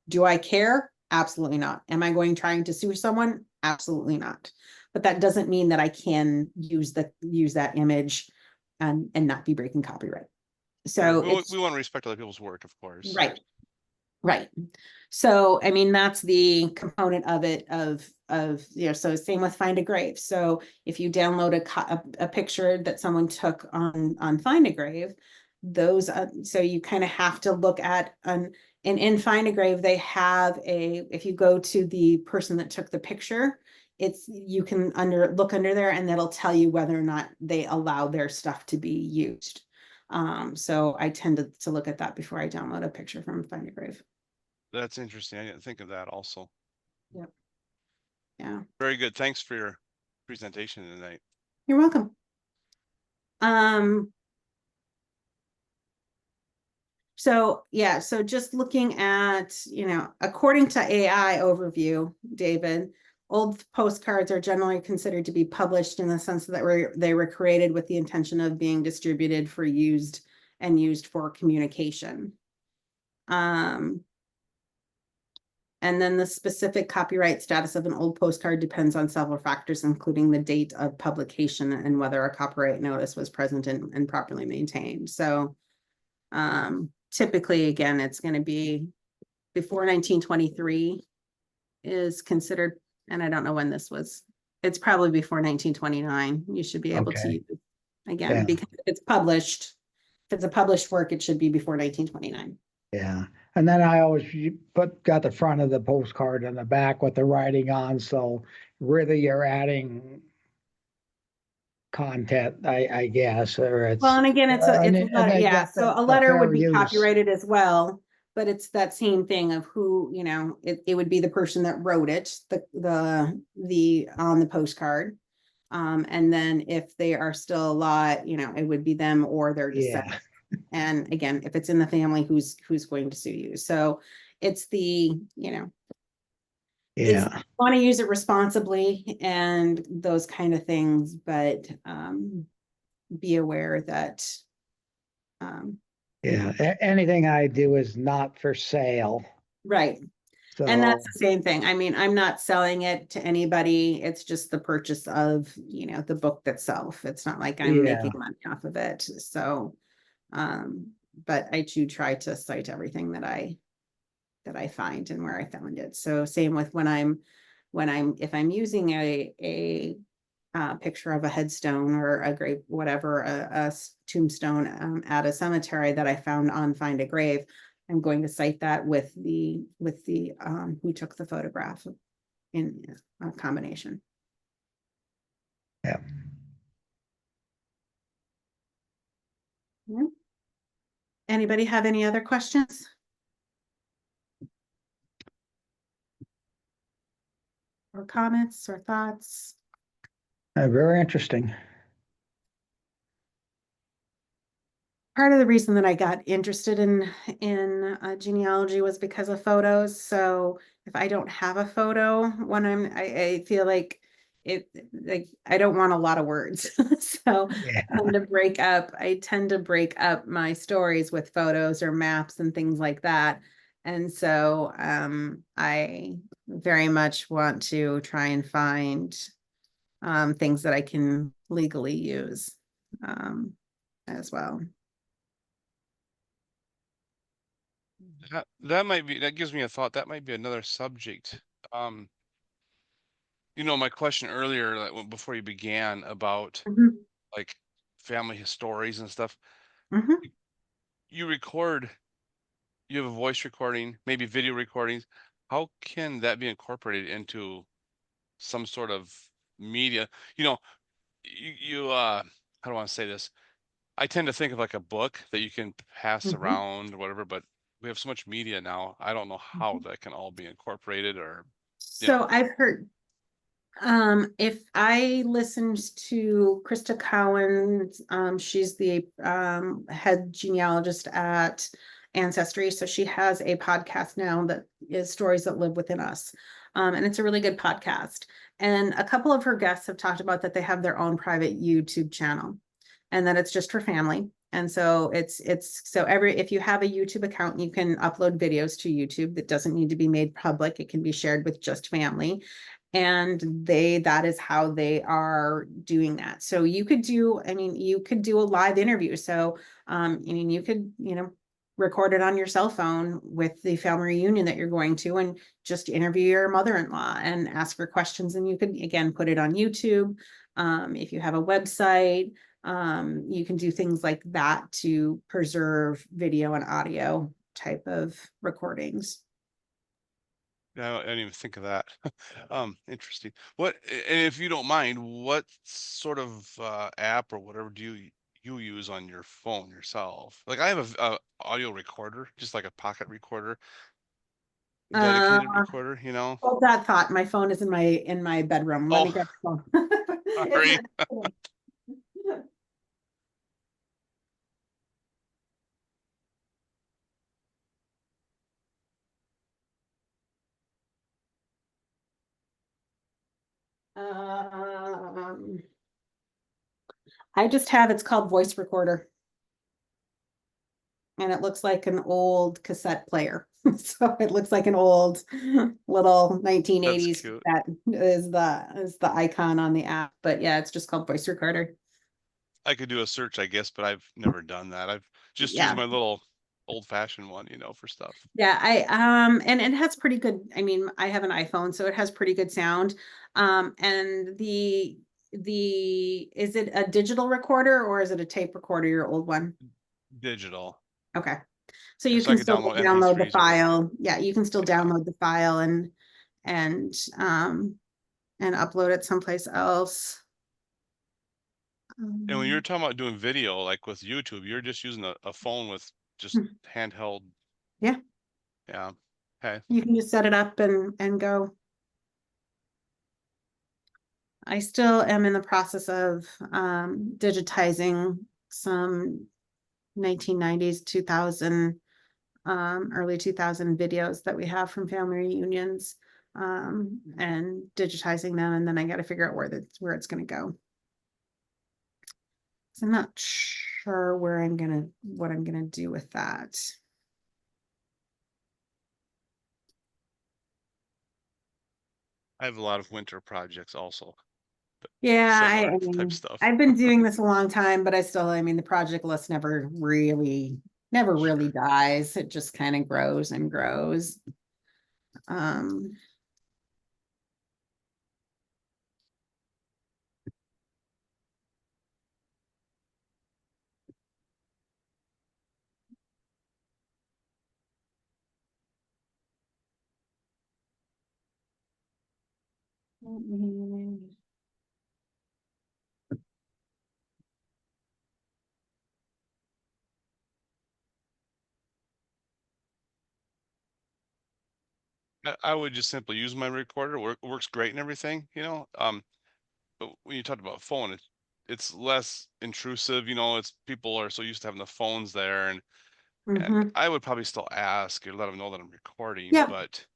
Speaker 1: Do I care? Absolutely not. Am I trying to sue someone? Absolutely not. But that doesn't mean that I can use that image and not be breaking copyright. So
Speaker 3: we want to respect other people's work, of course.
Speaker 1: right. Right. So, I mean, that's the component of it so same with Find a Grave. So if you download a picture that someone took on Find a Grave, those, so you kind of have to look at, and in Find a Grave, they have if you go to the person that took the picture, you can look under there and that'll tell you whether or not they allow their stuff to be used. So I tend to look at that before I download a picture from Find a Grave.
Speaker 3: That's interesting. I didn't think of that also.
Speaker 1: Yep. Yeah.
Speaker 3: Very good. Thanks for your presentation tonight.
Speaker 1: You're welcome. So yeah, so just looking at, according to AI overview, David, old postcards are generally considered to be published in the sense that they were created with the intention of being distributed for used for communication. And then the specific copyright status of an old postcard depends on several factors, including the date of publication and whether a copyright notice was present and properly maintained. So typically, again, it's going to be before 1923 is considered, and I don't know when this was. It's probably before 1929. You should be able to use it again, because if it's published. If it's a published work, it should be before 1929.
Speaker 2: Yeah. And then I always got the front of the postcard and the back with the writing on. So really you're adding content, I guess, or it's.
Speaker 1: Well, and again, it's a letter. Yeah. So a letter would be copyrighted as well, but it's that same thing of who, it would be the person that wrote it, the on the postcard. And then if they are still alive, it would be them or their descendants. And again, if it's in the family, who's going to sue you. So it's want to use it responsibly and those kind of things, but be aware that
Speaker 2: anything I do is not for sale.
Speaker 1: Right.
Speaker 2: So,
Speaker 1: and that's the same thing. I mean, I'm not selling it to anybody. It's just the purchase of, the book itself. It's not like I'm making money off of it. So but I do try to cite everything that I find and where I found it. So same with if I'm using a picture of a headstone or a grave, whatever, a tombstone at a cemetery that I found on Find a Grave, I'm going to cite that with the who took the photograph in a combination.
Speaker 2: Yeah.
Speaker 1: Anybody have any other questions? Or comments or thoughts?
Speaker 2: Very interesting.
Speaker 1: Part of the reason that I got interested in genealogy was because of photos. So if I don't have a photo when I feel like I don't want a lot of words. So I tend to break up my stories with photos or maps and things like that. And so I very much want to try and find things that I can legally use as well.
Speaker 3: That gives me a thought. That might be another subject. My question earlier, like, before you began about like family stories and stuff, you have a voice recording, maybe video recordings. How can that be incorporated into some sort of media? How do I want to say this? I tend to think of like a book that you can pass around or whatever, but we have so much media now. I don't know how that can all be incorporated or.
Speaker 1: So I've heard, if I listened to Krista Cowan, she's the head genealogist at Ancestry. So she has a podcast now that is Stories That Live Within Us. And it's a really good podcast. And a couple of her guests have talked about that they have their own private YouTube channel. and that it's just for family. And so if you have a YouTube account, you can upload videos to YouTube. That doesn't need to be made public. It can be shared with just family. And that is how they are doing that. So you could do a live interview. So, you could, record it on your cell phone with the family reunion that you're going to, and just interview your mother-in-law and ask her questions. And you could, again, put it on YouTube. If you have a website, you can do things like that to preserve video and audio type of recordings.
Speaker 3: I didn't even think of that. Interesting. And if you don't mind, what sort of app or whatever do you use on your phone yourself? Like I have a audio recorder, just like a pocket recorder, dedicated recorder,
Speaker 1: Hold that thought. My phone is in my bedroom. Let me
Speaker 3: Oh,
Speaker 1: grab the phone.
Speaker 3: sorry.
Speaker 1: I just have, it's called voice recorder. And it looks like an old cassette player. So it looks like an old little 1980s
Speaker 3: That's cute.
Speaker 1: cassette is the icon on the app. But yeah, it's just called voice recorder.
Speaker 3: I could do a search, I guess, but I've never done that. I've just used
Speaker 1: Yeah.
Speaker 3: my little old-fashioned one, for stuff.
Speaker 1: Yeah, and it has pretty good, I have an iPhone, so it has pretty good sound. And is it a digital recorder or is it a tape recorder, your old one?
Speaker 3: Digital.
Speaker 1: Okay. So
Speaker 3: Yeah,
Speaker 1: you
Speaker 3: so I
Speaker 1: can
Speaker 3: could
Speaker 1: still
Speaker 3: download
Speaker 1: download the
Speaker 3: MP3s or
Speaker 1: file. Yeah, you can still
Speaker 3: yeah.
Speaker 1: download the file and upload it someplace else.
Speaker 3: And when you're talking about doing video, like with YouTube, you're just using a phone with just handheld.
Speaker 1: Yeah.
Speaker 3: Yeah. Okay.
Speaker 1: You can just set it up and go. I still am in the process of digitizing some 1990s, 2000, early 2000 videos that we have from family reunions, and digitizing them. And then I got to figure out where it's going to go. So I'm not sure what I'm going to do with that.
Speaker 3: I have a lot of winter projects also.
Speaker 1: Yeah,
Speaker 3: Similar type stuff.
Speaker 1: I've been doing this a long time, but the project list never really
Speaker 3: Sure.
Speaker 1: dies. It just kind of grows and grows.
Speaker 3: I would just simply use my recorder. Works great and everything, but when you talked about phone, it's less intrusive, it's people are so used to having the phones there and
Speaker 1: Mhm.
Speaker 3: I would probably still ask or let them know that I'm recording,
Speaker 1: Yep.
Speaker 3: but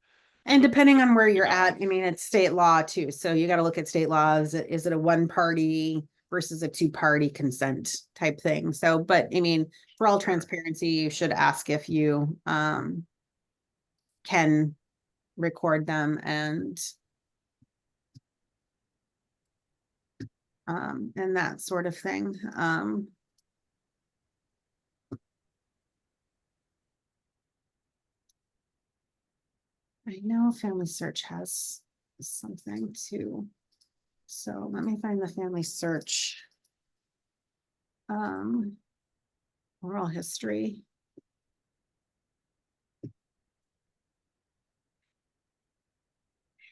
Speaker 1: And
Speaker 3: but
Speaker 1: depending on where
Speaker 3: you
Speaker 1: you're
Speaker 3: know,
Speaker 1: at, it's state law too. So you got to look at state laws. Is it a one party versus a two-party consent type thing? So, but for all
Speaker 3: sure.
Speaker 1: transparency, you should ask if you can record them and that sort of thing. I know Family Search has something too. So let me find the Family Search oral history.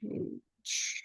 Speaker 1: Page.